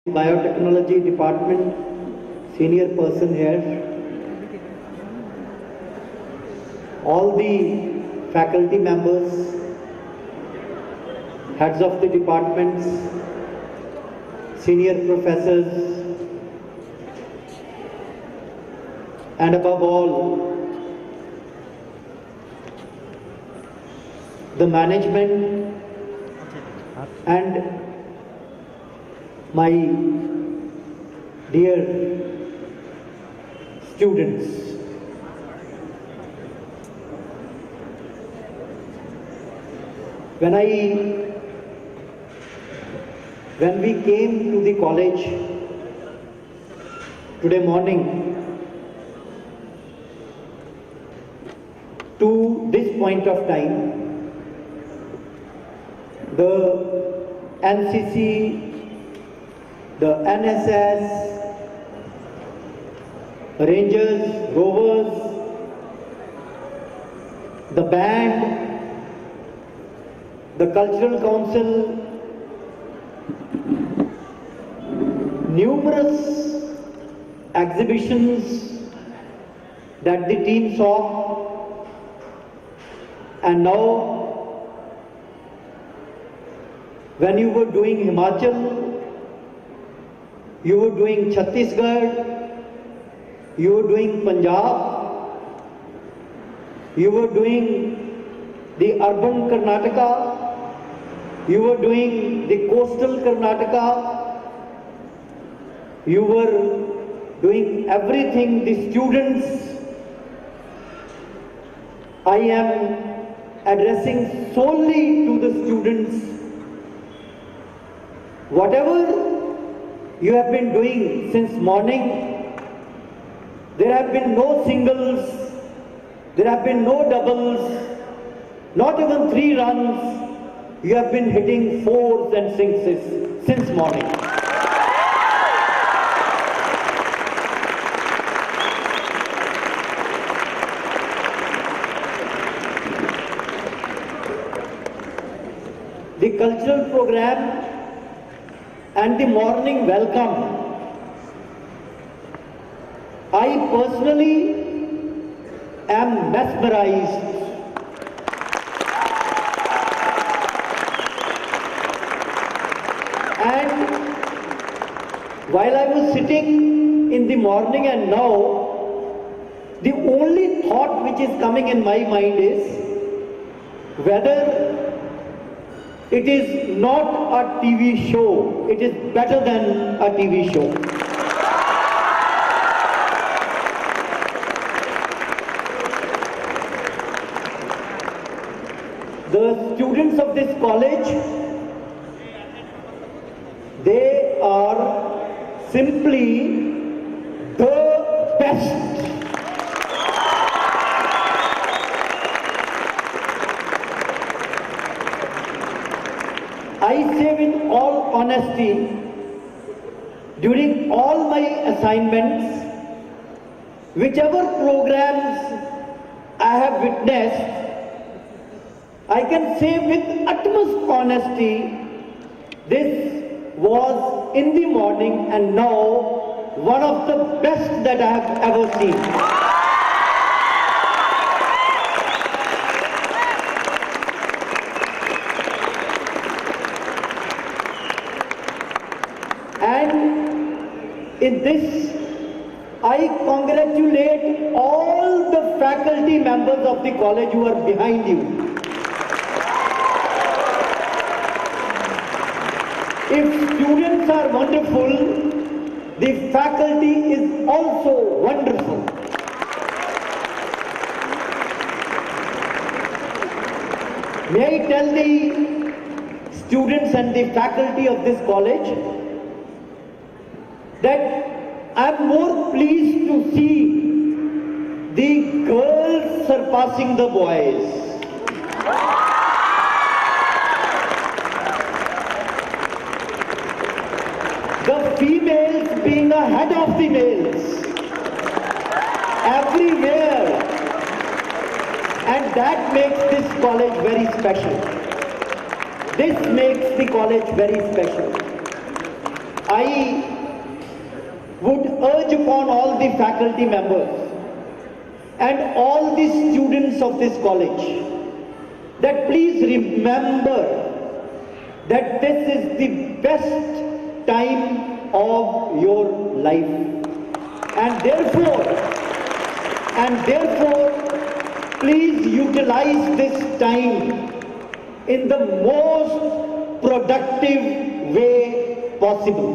Biotechnology department, senior person here, all the faculty members, heads of the departments, senior professors, and above all, the management and my dear students. When we came to the college today morning, to this point of time, the NCC, the NSS, Rangers, Rovers, the band, the cultural council, numerous exhibitions that the team saw, and now when you were doing Himachal, you were doing Chhattisgarh, you were doing Punjab, you were doing the urban Karnataka, you were doing the coastal Karnataka, you were doing everything, the students. I am addressing solely to the students. Whatever you have been doing since morning, there have been no singles, there have been no doubles, not even 3 runs. You have been hitting 4s and 6s since morning. The cultural program and the morning welcome, I personally am mesmerized. And while I was sitting in the morning and now, the only thought which is coming in my mind is whether it is not a TV show, it is better than a TV show. The students of this college, they are simply the best. I say with all honesty, during all my assignments, whichever programs I have witnessed, I can say with utmost honesty, this was in the morning and now one of the best that I have ever seen. And in this, I congratulate all the faculty members of the college who are behind you. If students are wonderful, the faculty is also wonderful. May I tell the students and the faculty of this college that I am more pleased to see the girls surpassing the boys. The females being ahead of the males everywhere, and that makes this college very special. This makes the college very special. I would urge upon all the faculty members and all the students of this college that please remember that this is the best time of your life, and therefore please utilize this time in the most productive way possible.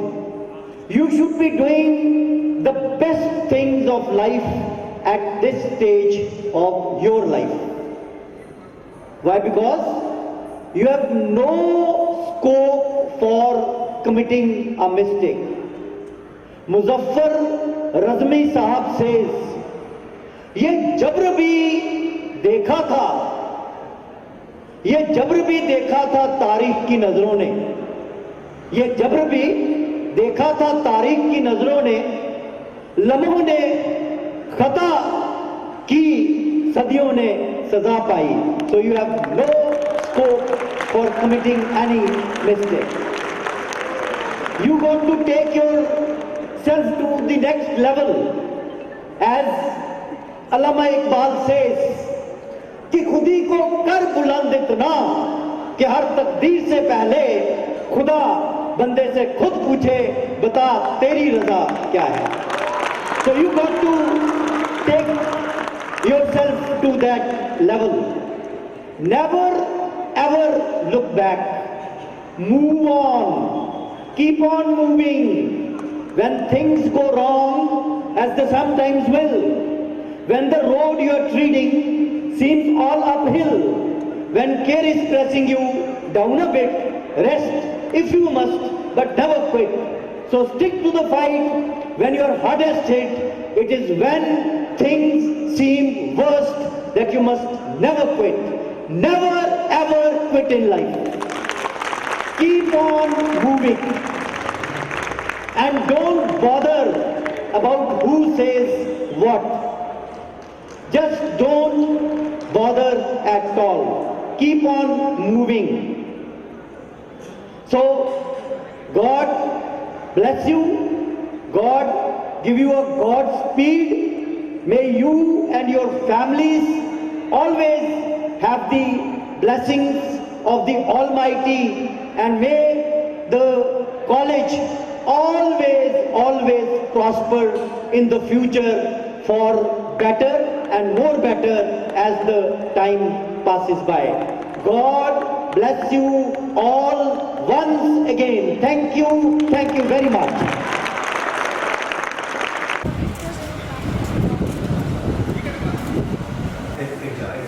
You should be doing the best things of life at this stage of your life. Why? Because you have no scope for committing a mistake. Muzaffar Razmi Sahab says, ये जब्र भी देखा था तारीख की नजरों ने, ये जब्र भी देखा था तारीख की नजरों ने, लम्हों ने खता की सदियों ने सजा पाई. So you have no scope for committing any mistake. You got to take yourself to the next level. As Allama Iqbal says, कि खुदी को कर बुलंद इतना कि हर तकदीर से पहले खुदा बंदे से खुद पूछे बता तेरी रजा क्या है. So you got to take yourself to that level. Never ever look back. Move on. Keep on moving. When things go wrong, as they sometimes will, when the road you are treading seems all uphill, when care is pressing you down a bit, rest if you must, but never quit. So stick to the fight when you are hardest hit. It is when things seem worst that you must never quit. Never ever quit in life. Keep on moving. And don't bother about who says what. Just don't bother at all. Keep on moving. So, God bless you. God give you a Godspeed. May you and your families always have the blessings of the Almighty, and may the college always prosper in the future for better and more better as the time passes by. God bless you all once again. Thank you very much.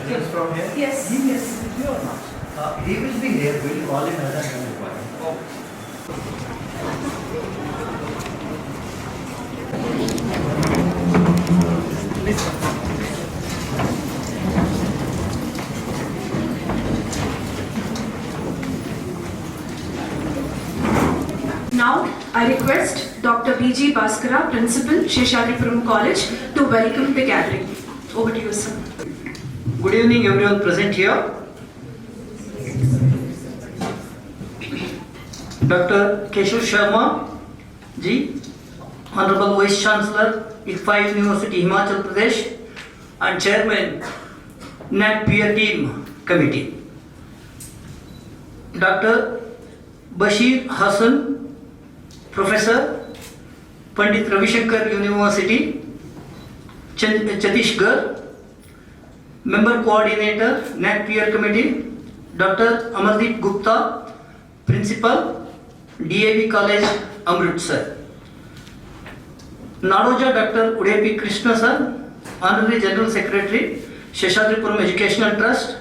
Just from here? Yes. He will be here. We will call him as and when required. Now, I request Dr. B.G. Bhaskara, Principal, Seshadripuram College, to welcome the gathering. Over to you, sir. Good evening, everyone present here. Dr. Keshav Sharma ji, Honorable Vice Chancellor, ICFA University, Himachal Pradesh, and Chairman, NAAC Peer Team Committee. Dr. Bashir Hassan, Professor, Pandit Ravi Shankar University, Chhattisgarh, Member Coordinator, NAAC Peer Committee, Dr. Amardeep Gupta, Principal, DAV College, Amritsar. Nadoja Dr. Udepi Krishna Sir, Honorary General Secretary, Seshadripuram Educational Trust,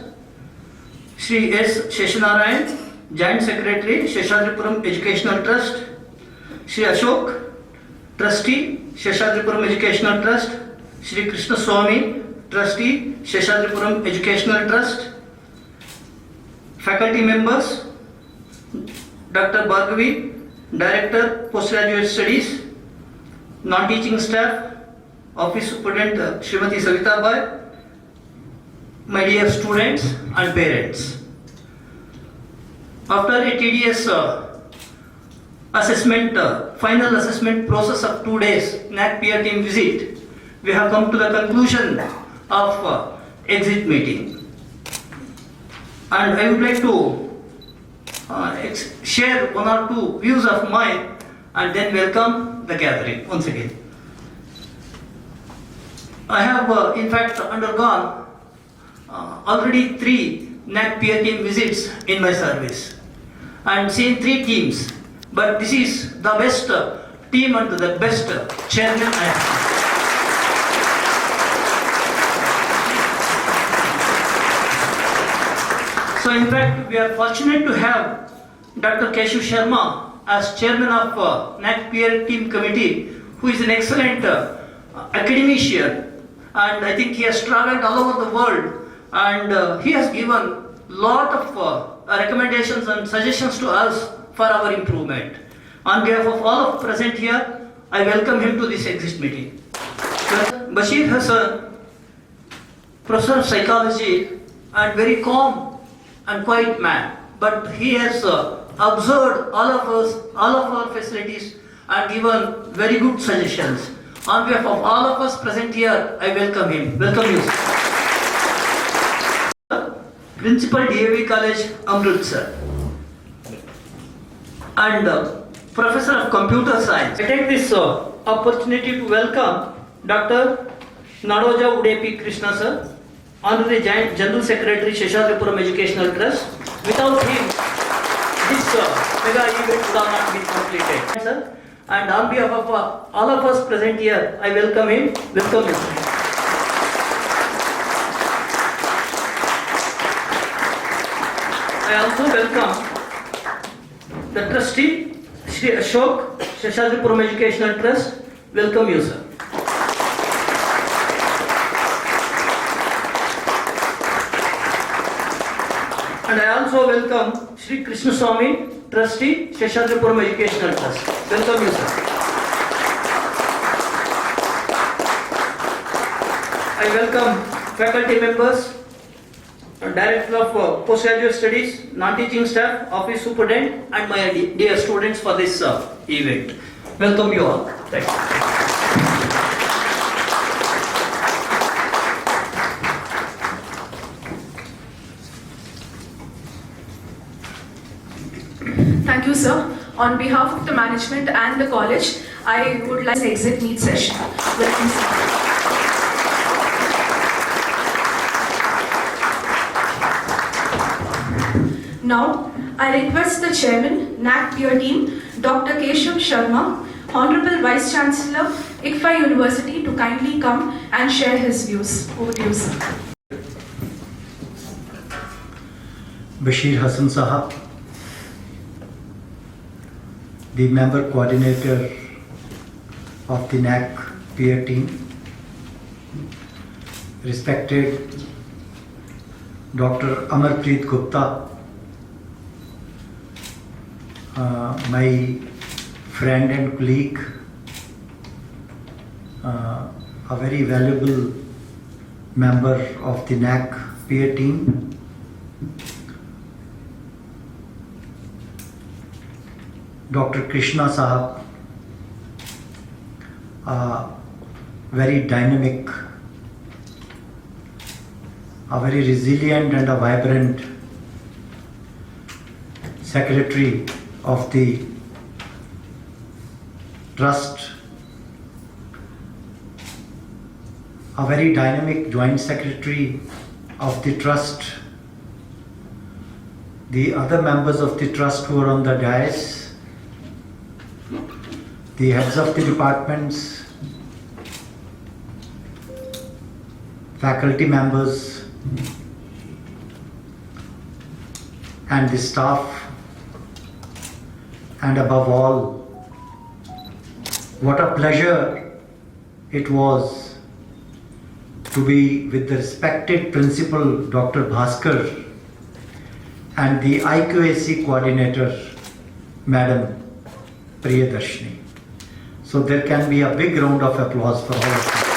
Shri S. Sheshanarayan, Joint Secretary, Seshadripuram Educational Trust, Shri Ashok, Trustee, Seshadripuram Educational Trust, Shri Krishna Swami, Trustee, Seshadripuram Educational Trust, faculty members, Dr. Bhargavi, Director, Postgraduate Studies, non-teaching staff, Office Superintendent Srimati Savita Bai, my dear students and parents. After a tedious assessment, final assessment process of 2 days NAAC peer team visit, we have come to the conclusion of exit meeting. And I would like to share one or two views of mine and then welcome the gathering once again. I have in fact undergone already 3 NAAC peer team visits in my service and seen 3 teams, but this is the best team and the best chairman I have. So in fact, we are fortunate to have Dr. Keshav Sharma as chairman of NAAC peer team committee, who is an excellent academician, and I think he has traveled all over the world, and he has given lot of recommendations and suggestions to us for our improvement. On behalf of all of present here, I welcome him to this exit meeting. Bashir Hassan, professor of psychology and very calm and quiet man, but he has observed all of us, all of our facilities, and given very good suggestions. On behalf of all of us present here, I welcome him. Welcome you, sir. Principal DAV College, Amritsar, and Professor of Computer Science. I take this opportunity to welcome Dr. Nadoja Udepi Krishna sir, Honorary General Secretary, Seshadripuram Educational Trust. Without him, this mega event would have not been completed. Sir, and on behalf of all of us present here, I welcome him. Welcome you. I also welcome the trustee, Shri Ashok, Seshadripuram Educational Trust. Welcome you, sir. And I also welcome Shri Krishna Swami, Trustee, Seshadripuram Educational Trust. Welcome you, sir. I welcome faculty members, Director of Postgraduate Studies, non-teaching staff, Office Superintendent, and my dear students for this event. Welcome you all. Thank you. Thank you, sir. On behalf of the management and the college, I would like to exit meet session. Welcome, sir. Now, I request the chairman, NAAC peer team, Dr. Keshav Sharma, Honorable Vice Chancellor, ICFA University, to kindly come and share his views. Over to you, sir. Bashir Hassan Sahab, the member coordinator of the NAAC peer team, respected Dr. Amarpreet Gupta, my friend and colleague, a very valuable member of the NAAC peer team, Dr. Krishna Sahab, a very dynamic, a very resilient and a vibrant secretary of the trust, a very dynamic joint secretary of the trust, the other members of the trust who are on the dais, the heads of the departments, faculty members, and the staff, and above all, what a pleasure it was to be with the respected principal Dr. Bhaskar and the IQAC coordinator Madam Priyadarshini. So there can be a big round of applause for all of them.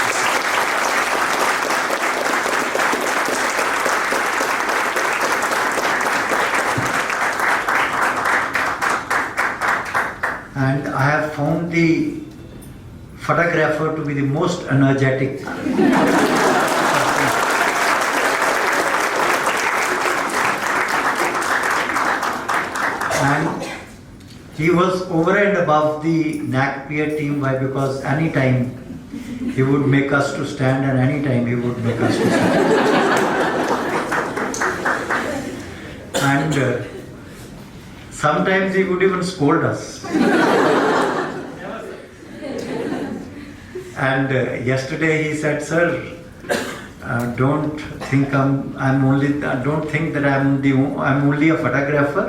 and I have found the photographer to be the most energetic. And he was over and above the NAAC peer team. Why? Because any time he would make us to stand, and any time he would make us to stand. And sometimes he would even scold us. And yesterday he said, "Sir, don't think I'm only. Don't think that I'm only a photographer.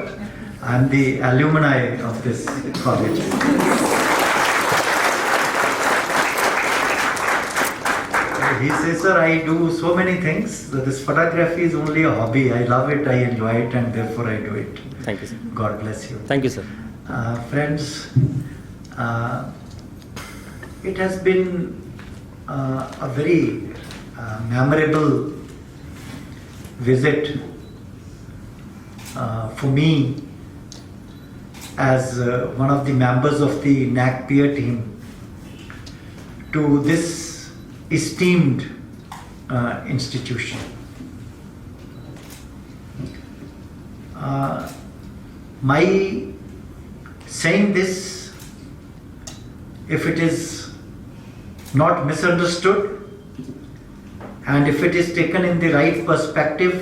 I'm the alumni of this college." He says, "Sir, I do so many things. This photography is only a hobby. I love it, I enjoy it, and therefore I do it." Thank you, sir. God bless you. Thank you, sir. Friends, it has been a very memorable visit for me as one of the members of the NAAC peer team to this esteemed institution. My saying this, if it is not misunderstood and if it is taken in the right perspective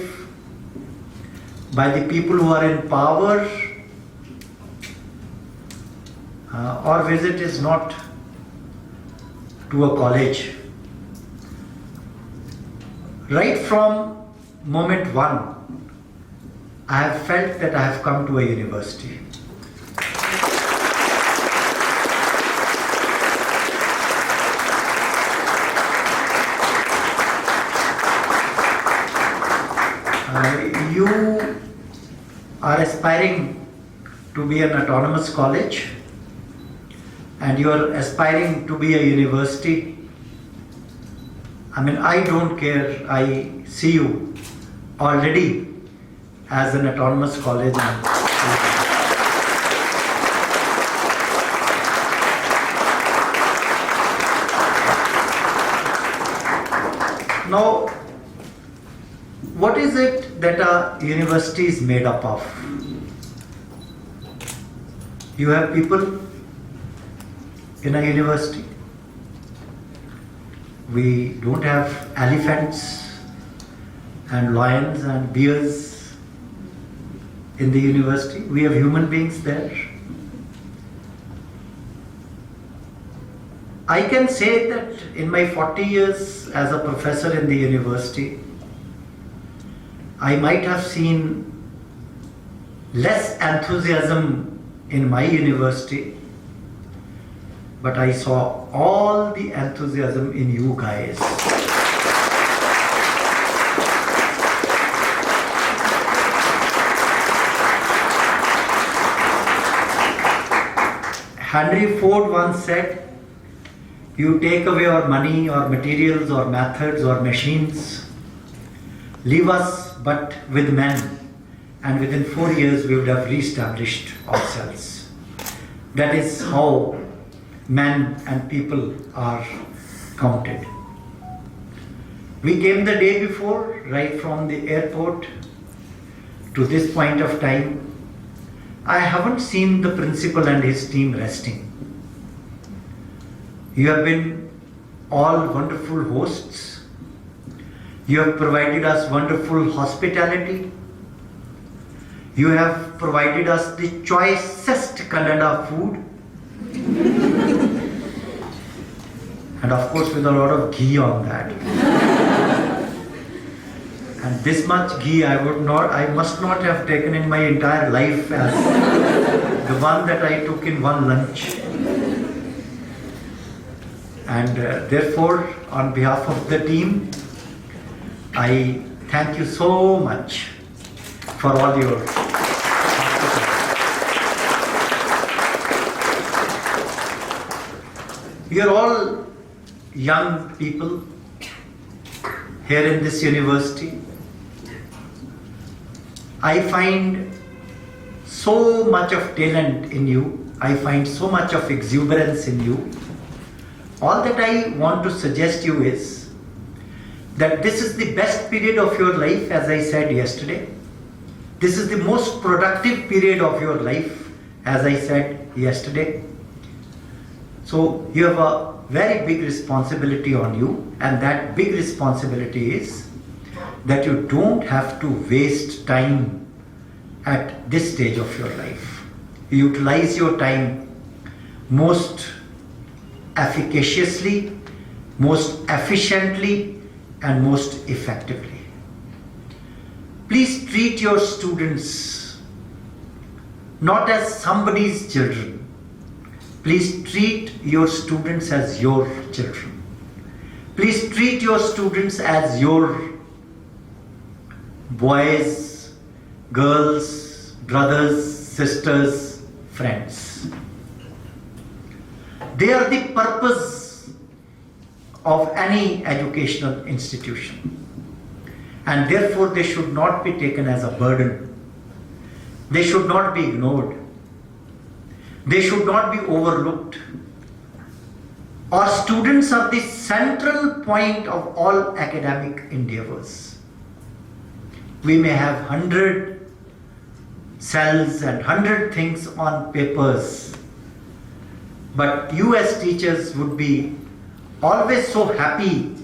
by the people who are in power, our visit is not to a college. Right from moment one, I have felt that I have come to a university. You are aspiring to be an autonomous college, and you are aspiring to be a university. I mean, I don't care. I see you already as an autonomous college. Now, what is it that a university is made up of? You have people in a university. We don't have elephants and lions and bears in the university. We have human beings there. I can say that in my 40 years as a professor in the university, I might have seen less enthusiasm in my university, but I saw all the enthusiasm in you guys. Henry Ford once said, "You take away our money or materials or methods or machines, leave us but with men, and within 4 years we would have re-established ourselves." That is how men and people are counted. We came the day before, right from the airport to this point of time. I haven't seen the principal and his team resting. You have been all wonderful hosts. You have provided us wonderful hospitality. You have provided us the choicest Kannada food. And of course with a lot of ghee on that. And this much ghee I must not have taken in my entire life as the one that I took in one lunch. And therefore, on behalf of the team, I thank you so much for all your We are all young people here in this university. I find so much of talent in you. I find so much of exuberance in you. All that I want to suggest you is that this is the best period of your life, as I said yesterday. This is the most productive period of your life, as I said yesterday. So you have a very big responsibility on you, and that big responsibility is that you don't have to waste time at this stage of your life. Utilize your time most efficaciously, most efficiently, and most effectively. Please treat your students not as somebody's children. Please treat your students as your children. Please treat your students as your boys, girls, brothers, sisters, friends. They are the purpose of any educational institution, and therefore they should not be taken as a burden. They should not be ignored. They should not be overlooked. Our students are the central point of all academic endeavors. We may have 100 cells and 100 things on papers, but you as teachers would be always so happy,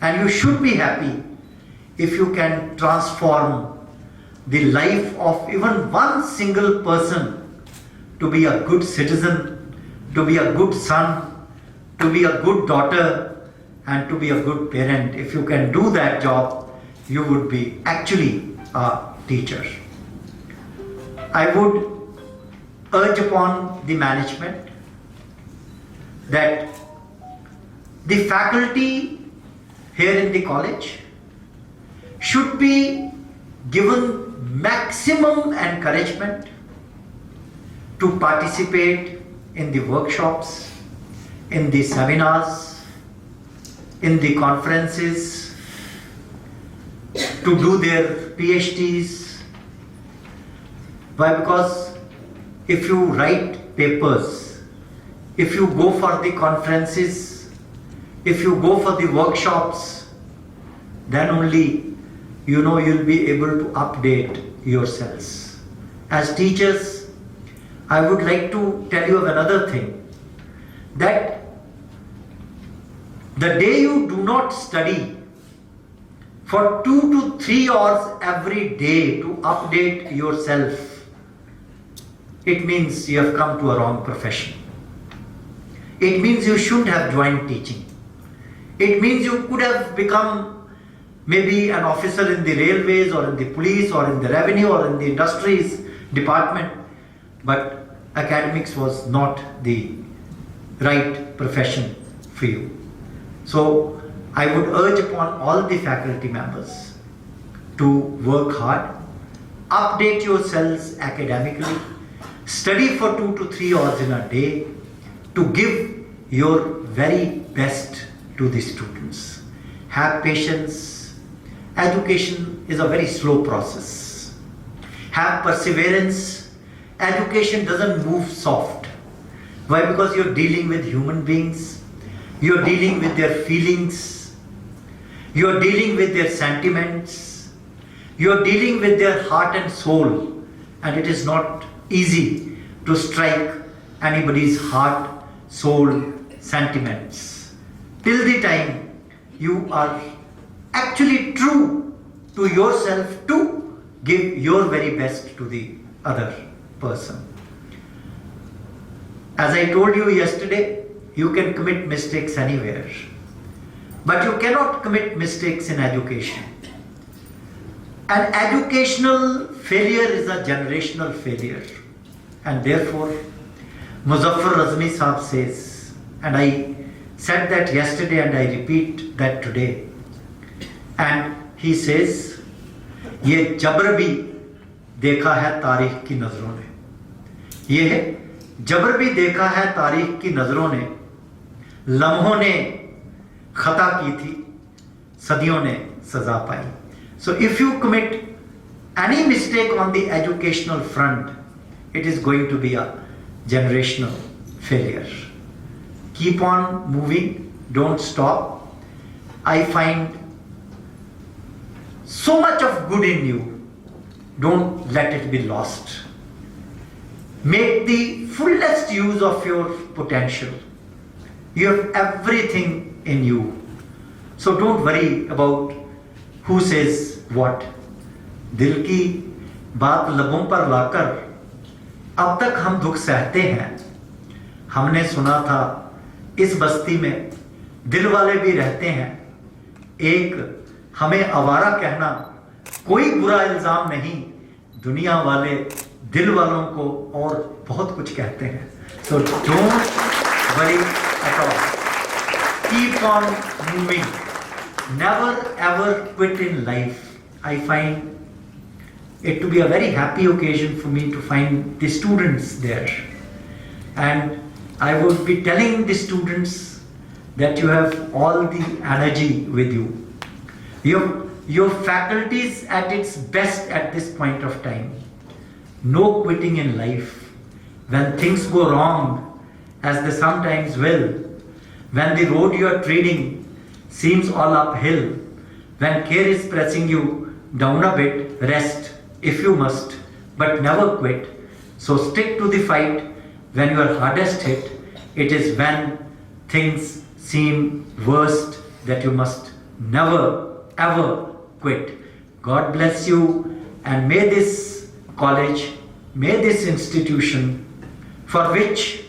and you should be happy, if you can transform the life of even one single person to be a good citizen, to be a good son, to be a good daughter, and to be a good parent. If you can do that job, you would be actually a teacher. I would urge upon the management that the faculty here in the college should be given maximum encouragement to participate in the workshops, in the seminars, in the conferences, to do their PhDs. Why? Because if you write papers, if you go for the conferences, if you go for the workshops, then only you'll be able to update yourselves. As teachers, I would like to tell you of another thing, that the day you do not study for 2 to 3 hours every day to update yourself, it means you have come to a wrong profession. It means you shouldn't have joined teaching. It means you could have become maybe an officer in the railways or in the police or in the revenue or in the industries department, but academics was not the right profession for you. So I would urge upon all the faculty members to work hard, update yourselves academically, study for 2 to 3 hours in a day, to give your very best to the students. Have patience. Education is a very slow process. Have perseverance. Education doesn't move soft. Why? Because you're dealing with human beings, you're dealing with their feelings, you're dealing with their sentiments, you're dealing with their heart and soul, and it is not easy to strike anybody's heart, soul, sentiments. Till the time you are actually true to yourself to give your very best to the other person. As I told you yesterday, you can commit mistakes anywhere, but you cannot commit mistakes in education. An educational failure is a generational failure, and therefore Muzaffar Razmi Sahab says, and I said that yesterday and I repeat that today, and he says, ये जबर भी देखा है तारीख की नजरों ने, ये जबर भी देखा है तारीख की नजरों ने, लम्हों ने खता की थी, सदियों ने सजा पाई. So if you commit any mistake on the educational front, it is going to be a generational failure. Keep on moving, don't stop. I find so much of good in you, don't let it be lost. Make the fullest use of your potential. You have everything in you. So don't worry about who says what. दिल की बात लबों पर लाकर अब तक हम दुख सहते हैं. हमने सुना था इस बस्ती में दिल वाले भी रहते हैं. एक हमें आवारा कहना कोई बुरा इल्जाम नहीं. दुनिया वाले दिल वालों को और बहुत कुछ कहते हैं. So don't worry at all. Keep on moving. Never ever quit in life. I find it to be a very happy occasion for me to find the students there. And I would be telling the students that you have all the energy with you. Your faculty is at its best at this point of time. No quitting in life. When things go wrong, as they sometimes will, when the road you are treading seems all uphill, when care is pressing you down a bit, rest if you must, but never quit. So stick to the fight when you are hardest hit. It is when things seem worst that you must never ever quit. God bless you, and may this college, may this institution, for which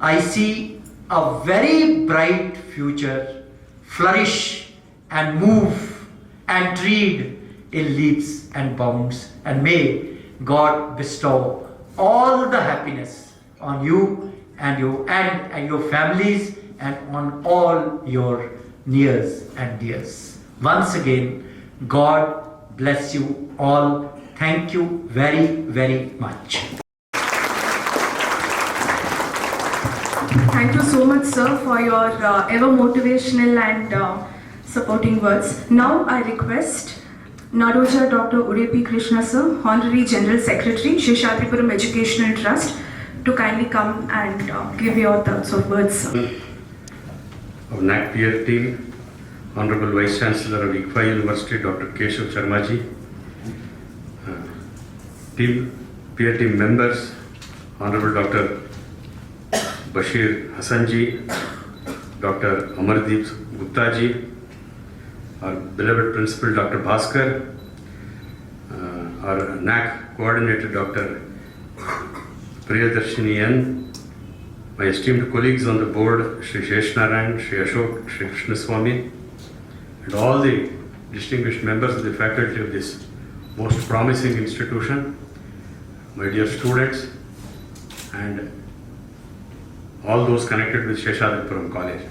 I see a very bright future, flourish and move and tread in leaps and bounds, and may God bestow all the happiness on you and your families and on all your nears and dears. Once again, God bless you all. Thank you very, very much. Thank you so much, sir, for your ever motivational and supporting words. Now I request Nadoja Dr. Udepi Krishna, sir, Honorary General Secretary, Seshadripuram Educational Trust, to kindly come and give your thoughts or words, sir. Of NAAC peer team, Honorable Vice Chancellor of ICFA University, Dr. Keshav Sharma ji, peer team members, Honorable Dr. Bashir Hassan ji, Dr. Amardeep Gupta ji, our beloved principal Dr. Bhaskar, our NAAC coordinator Dr. Priyadarshini N, my esteemed colleagues on the board, Shri Sheshnarayan, Shri Ashok, Shri Krishna Swami, and all the distinguished members of the faculty of this most promising institution, my dear students, and all those connected with Seshadripuram College.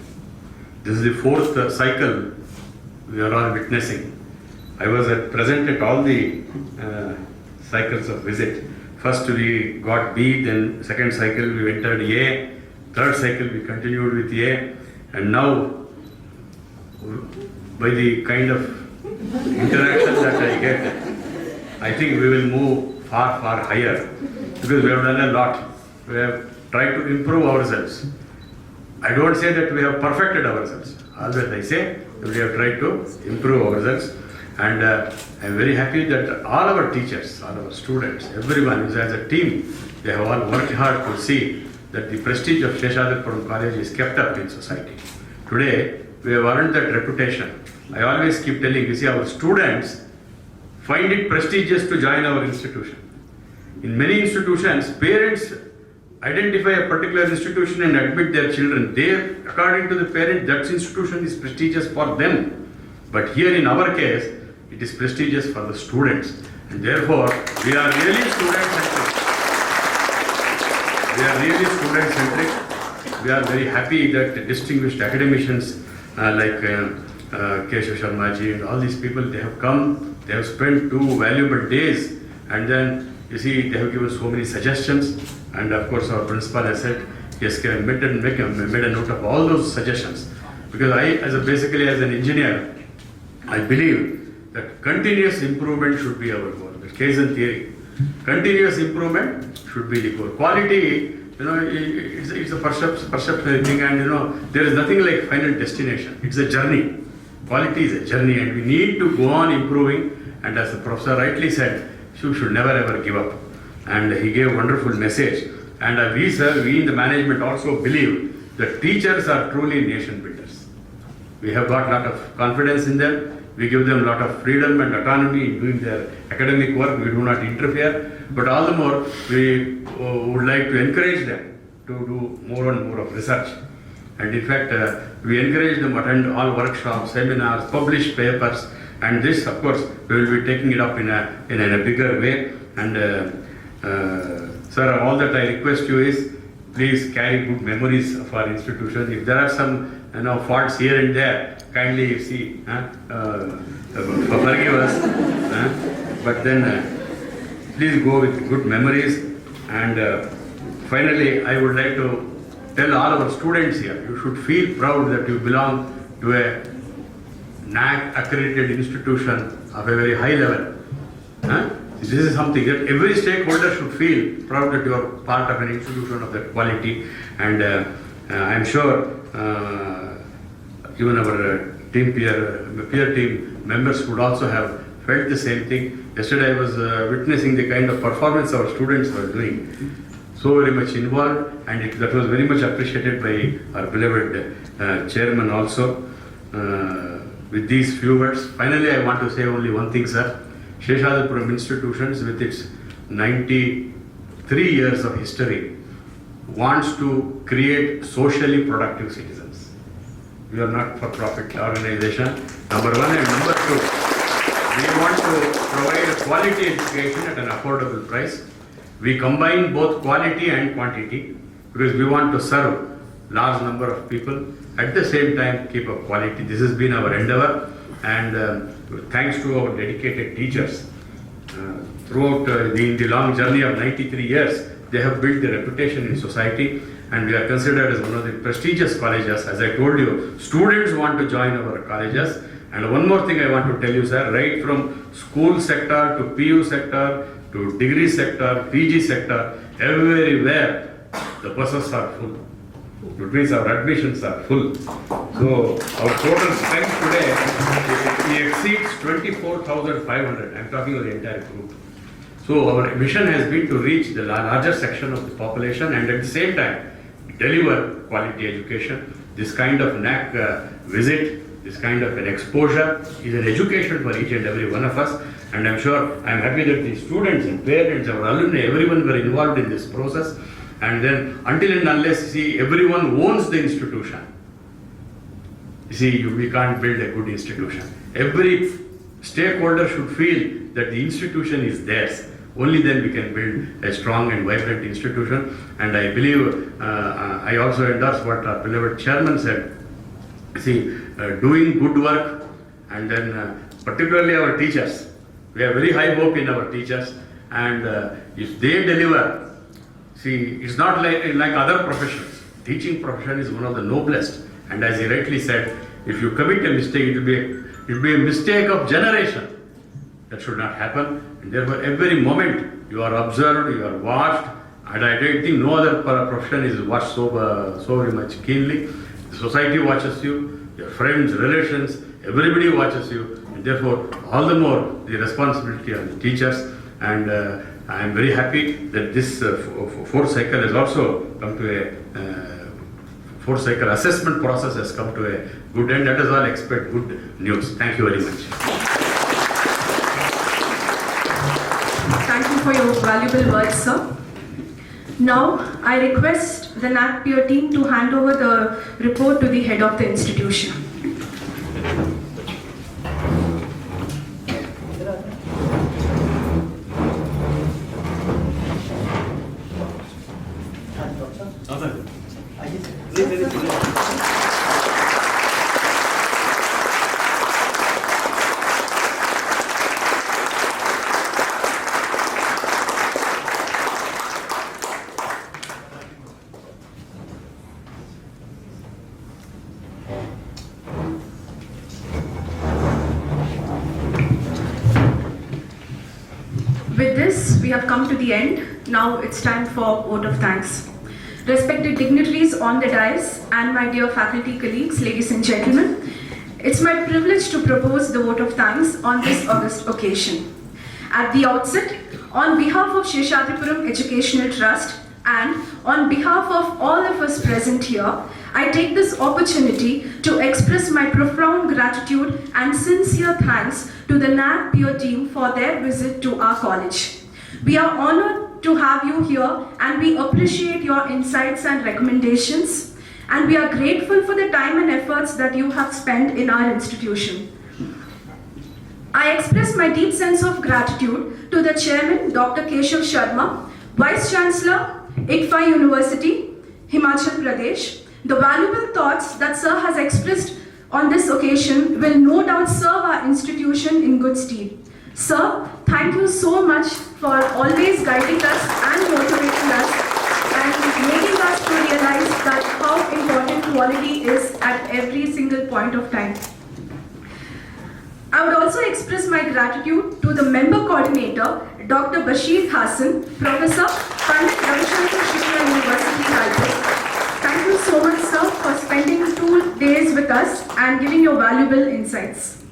This is the fourth cycle we are all witnessing. I was present at all the cycles of visit. First we got B, then second cycle we entered A, third cycle we continued with A, and now by the kind of interaction that I get, I think we will move far, far higher, because we have done a lot. We have tried to improve ourselves. I don't say that we have perfected ourselves. Always I say that we have tried to improve ourselves. And I am very happy that all our teachers, all our students, everyone is as a team, they have all worked hard to see that the prestige of Seshadripuram College is kept up in society. Today, we have earned that reputation. I always keep telling, you see, our students find it prestigious to join our institution. In many institutions, parents identify a particular institution and admit their children. There, according to the parent, that institution is prestigious for them. But here in our case, it is prestigious for the students. And therefore, we are really student-centric. We are very happy that distinguished academicians like Keshav Sharma ji and all these people, they have come, they have spent 2 valuable days, and then you see they have given so many suggestions, and of course our principal has said he has made a note of all those suggestions, because I basically as an engineer, I believe that continuous improvement should be our goal. The case and theory, continuous improvement should be the goal. Quality it's a perception thing, and there is nothing like final destination. It's a journey. Quality is a journey, and we need to go on improving. And as the professor rightly said, you should never ever give up. And he gave a wonderful message. And we in the management also believe that teachers are truly nation builders. We have got a lot of confidence in them. We give them a lot of freedom and autonomy in doing their academic work. We do not interfere. But all the more, we would like to encourage them to do more and more of research. And in fact, we encourage them to attend all workshops, seminars, publish papers. And this, of course, we will be taking it up in a bigger way. And sir, all that I request you is, please carry good memories of our institution. If there are some faults here and there, kindly forgive us. But then please go with good memories. And finally, I would like to tell all our students here, you should feel proud that you belong to a NAAC accredited institution of a very high level. This is something that every stakeholder should feel proud that you are part of an institution of that quality. And I am sure even our peer team members would also have felt the same thing. Yesterday I was witnessing the kind of performance our students were doing. So very much involved, and that was very much appreciated by our beloved chairman also. With these few words, finally I want to say only one thing, sir. Seshadripuram institutions, with its 93 years of history, wants to create socially productive citizens. We are not for-profit organization, number one, and number two, we want to provide a quality education at an affordable price. We combine both quality and quantity because we want to serve large number of people, at the same time keep up quality. This has been our endeavor, and thanks to our dedicated teachers throughout the long journey of 93 years, they have built a reputation in society, and we are considered as one of the prestigious colleges. As I told you, students want to join our colleges. And one more thing I want to tell you, sir, right from school sector to PU sector to degree sector, PG sector, everywhere the buses are full. It means our admissions are full. So our total strength today exceeds 24,500. I'm talking of the entire group. So our mission has been to reach the larger section of the population and at the same time deliver quality education. This kind of NAAC visit, this kind of an exposure is an education for each and every one of us. And I'm sure, I'm happy that the students and parents, our alumni, everyone were involved in this process. And then until and unless, everyone owns the institution. We can't build a good institution. Every stakeholder should feel that the institution is theirs. Only then we can build a strong and vibrant institution. And I believe, I also endorse what our beloved chairman said. Doing good work, and then particularly our teachers. We have very high hope in our teachers, and if they deliver, it's not like other professions. Teaching profession is one of the noblest, and as he rightly said, if you commit a mistake, it will be a mistake of generation. That should not happen, and therefore every moment you are observed, you are watched, and I don't think no other profession is watched so very much keenly. The society watches you, your friends, relations, everybody watches you, and therefore all the more the responsibility of the teachers. And I am very happy that this fourth cycle has also come to fourth cycle assessment process has come to a good end. Let us all expect good news. Thank you very much. Thank you for your valuable words, sir. Now, I request the NAAC peer team to hand over the report to the head of the institution. With this, we have come to the end. Now it's time for vote of thanks. respected dignitaries on the dais, and my dear faculty colleagues, ladies and gentlemen, it's my privilege to propose the vote of thanks on this august occasion. At the outset, on behalf of Seshadripuram Educational Trust and on behalf of all of us present here, I take this opportunity to express my profound gratitude and sincere thanks to the NAAC peer team for their visit to our college. We are honored to have you here and we appreciate your insights and recommendations, and we are grateful for the time and efforts that you have spent in our institution. I express my deep sense of gratitude to the Chairman, Dr. Keshav Sharma, Vice Chancellor, ITFA University, Himachal Pradesh. The valuable thoughts that Sir has expressed on this occasion will no doubt serve our institution in good stead. Sir, thank you so much for always guiding us and motivating us and making us to realize that how important quality is at every single point of time. I would also express my gratitude to the member coordinator, Dr. Bashir Hassan, Professor, Pandit Ravishankar Shukla University, Raipur. Thank you so much, sir, for spending 2 days with us and giving your valuable insights.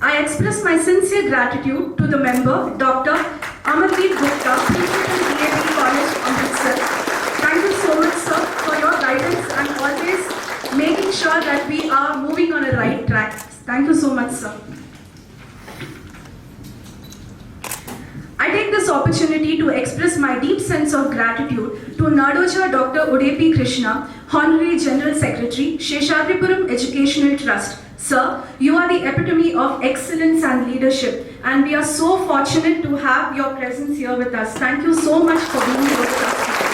I express my sincere gratitude to the member, Dr. Amandeep Gupta, Principal DAP College, Amritsar. Thank you so much, sir, for your guidance and always making sure that we are moving on a right track. Thank you so much, sir. I take this opportunity to express my deep sense of gratitude to Nadoja Dr. Udepi Krishna, Honorary General Secretary, Seshadripuram Educational Trust. Sir, you are the epitome of excellence and leadership, and we are so fortunate to have your presence here with us. Thank you so much for being here with us today.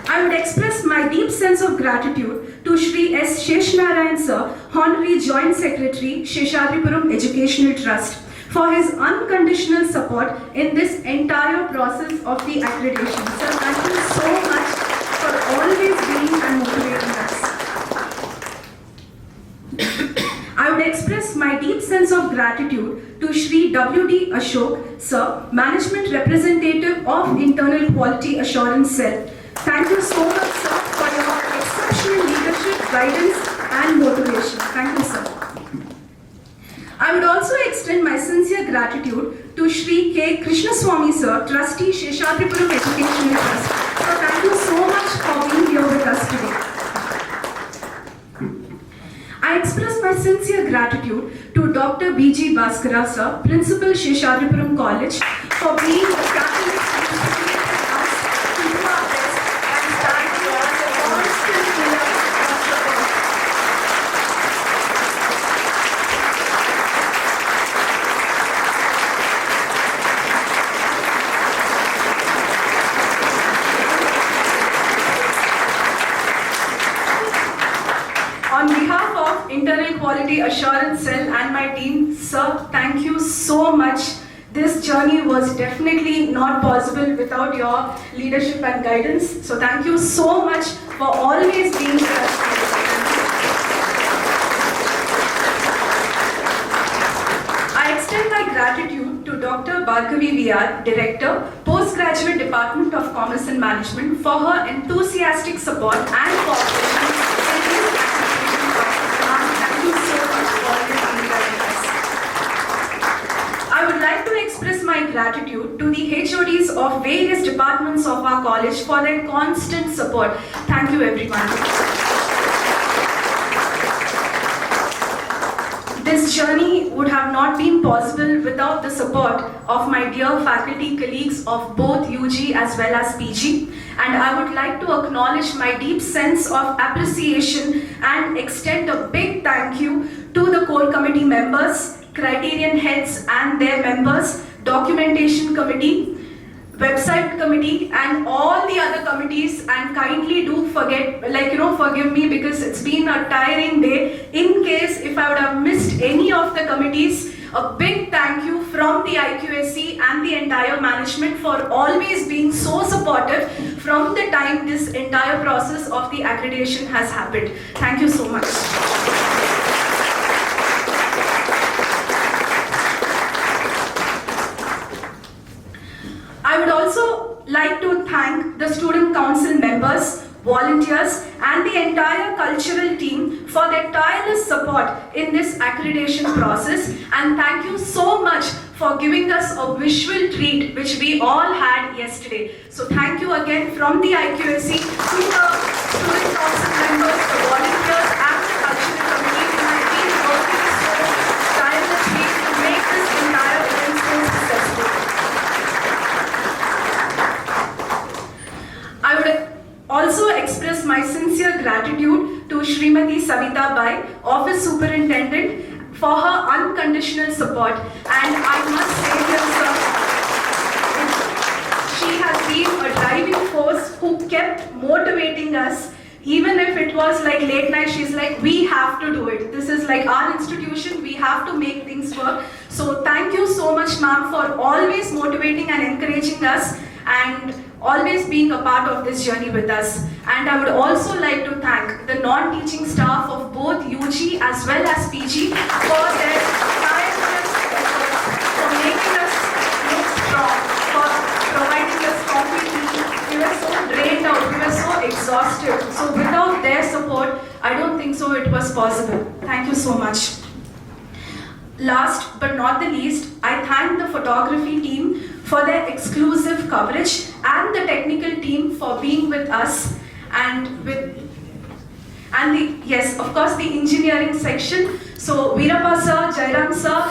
I would express my deep sense of gratitude to Shri S. Sheshnarayan Sir, Honorary Joint Secretary, Seshadripuram Educational Trust, for his unconditional support in this entire process of the accreditation. Sir, thank you so much for always being and motivating us. I would express my deep sense of gratitude to Shri W.D. Ashok, Sir, Management Representative of Internal Quality Assurance Cell. Thank you so much, sir, for your exceptional leadership, guidance and motivation. Thank you, sir. I would also extend my sincere gratitude to Shri K. Krishnaswamy, sir, Trustee, Seshadripuram Educational Trust. So thank you so much for being here with us today. I express my sincere gratitude to Dr. B.G. Bhaskara, sir, Principal, Seshadripuram College, for being the catalyst to motivate us to do our best and stand as a constant pillar of support. On behalf of Internal Quality Assurance Cell and my team, sir, thank you so much. This journey was definitely not possible without your leadership and guidance. So thank you so much for always being with us. I extend my gratitude to Dr. Bhargavi VR, Director, Postgraduate Department of Commerce and Management, for her enthusiastic support and cooperation in this accreditation process. Thank you so much for always being there with us. I would like to express my gratitude to the HODs of various departments of our college for their constant support. Thank you, everyone. This journey would have not been possible without the support of my dear faculty colleagues of both UG as well as PG, and I would like to acknowledge my deep sense of appreciation and extend a big thank you to the core committee members, criterion heads and their members, documentation committee, website committee and all the other committees, and kindly do forgive me because it's been a tiring day. In case if I would have missed any of the committees, a big thank you from the IQAC and the entire management for always being so supportive from the time this entire process of the accreditation has happened. Thank you so much. I the student council members, volunteers, and the entire cultural team for their tireless support in this accreditation process. And thank you so much for giving us a visual treat which we all had yesterday. So thank you again from the IQAC to the student council members, the volunteers, and the cultural committee who have been working so tirelessly to make this entire event so successful. I would also express my sincere gratitude to Srimati Savita Bai, Office Superintendent, for her unconditional support. And I must say here, sir, she has been a driving force who kept motivating us. Even if it was like late night, she's like, we have to do it. This is like our institution, we have to make things work. So thank you so much, ma'am, for always motivating and encouraging us and always being a part of this journey with us. And I would also like to thank the non-teaching staff of both UG as well as PG for their tireless efforts, for making us look strong, for providing us coffee tea. We were so drained out, we were so exhausted. So without their support, I don't think so it was possible. Thank you so much. Last but not the least, I thank the photography team for their exclusive coverage and the technical team for being with us yes, of course, the engineering section. So Veerappa sir, Jairam sir,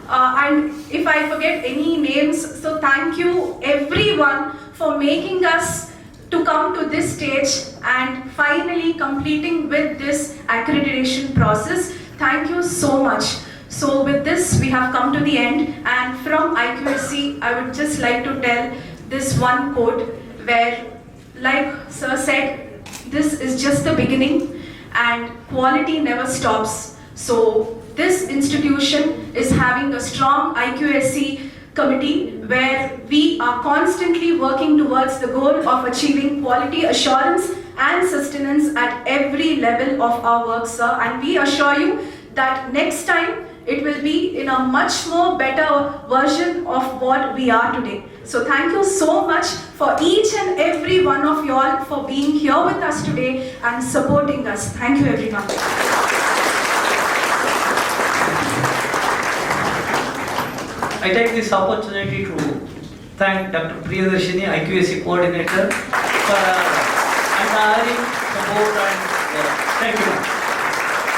and if I forget any names, so thank you everyone for making us to come to this stage and finally completing with this accreditation process. Thank you so much. So with this, we have come to the end, and from IQAC, I would just like to tell this one quote where, like Sir said, this is just the beginning and quality never stops. So this institution is having a strong IQAC committee where we are constantly working towards the goal of achieving quality assurance and sustenance at every level of our work, sir. And we assure you that next time, it will be in a much more better version of what we are today. So thank you so much for each and every one of you all for being here with us today and supporting us. Thank you everyone. I take this opportunity to thank Dr. Priyadarshini, IQAC coordinator, for untiring support and thank you.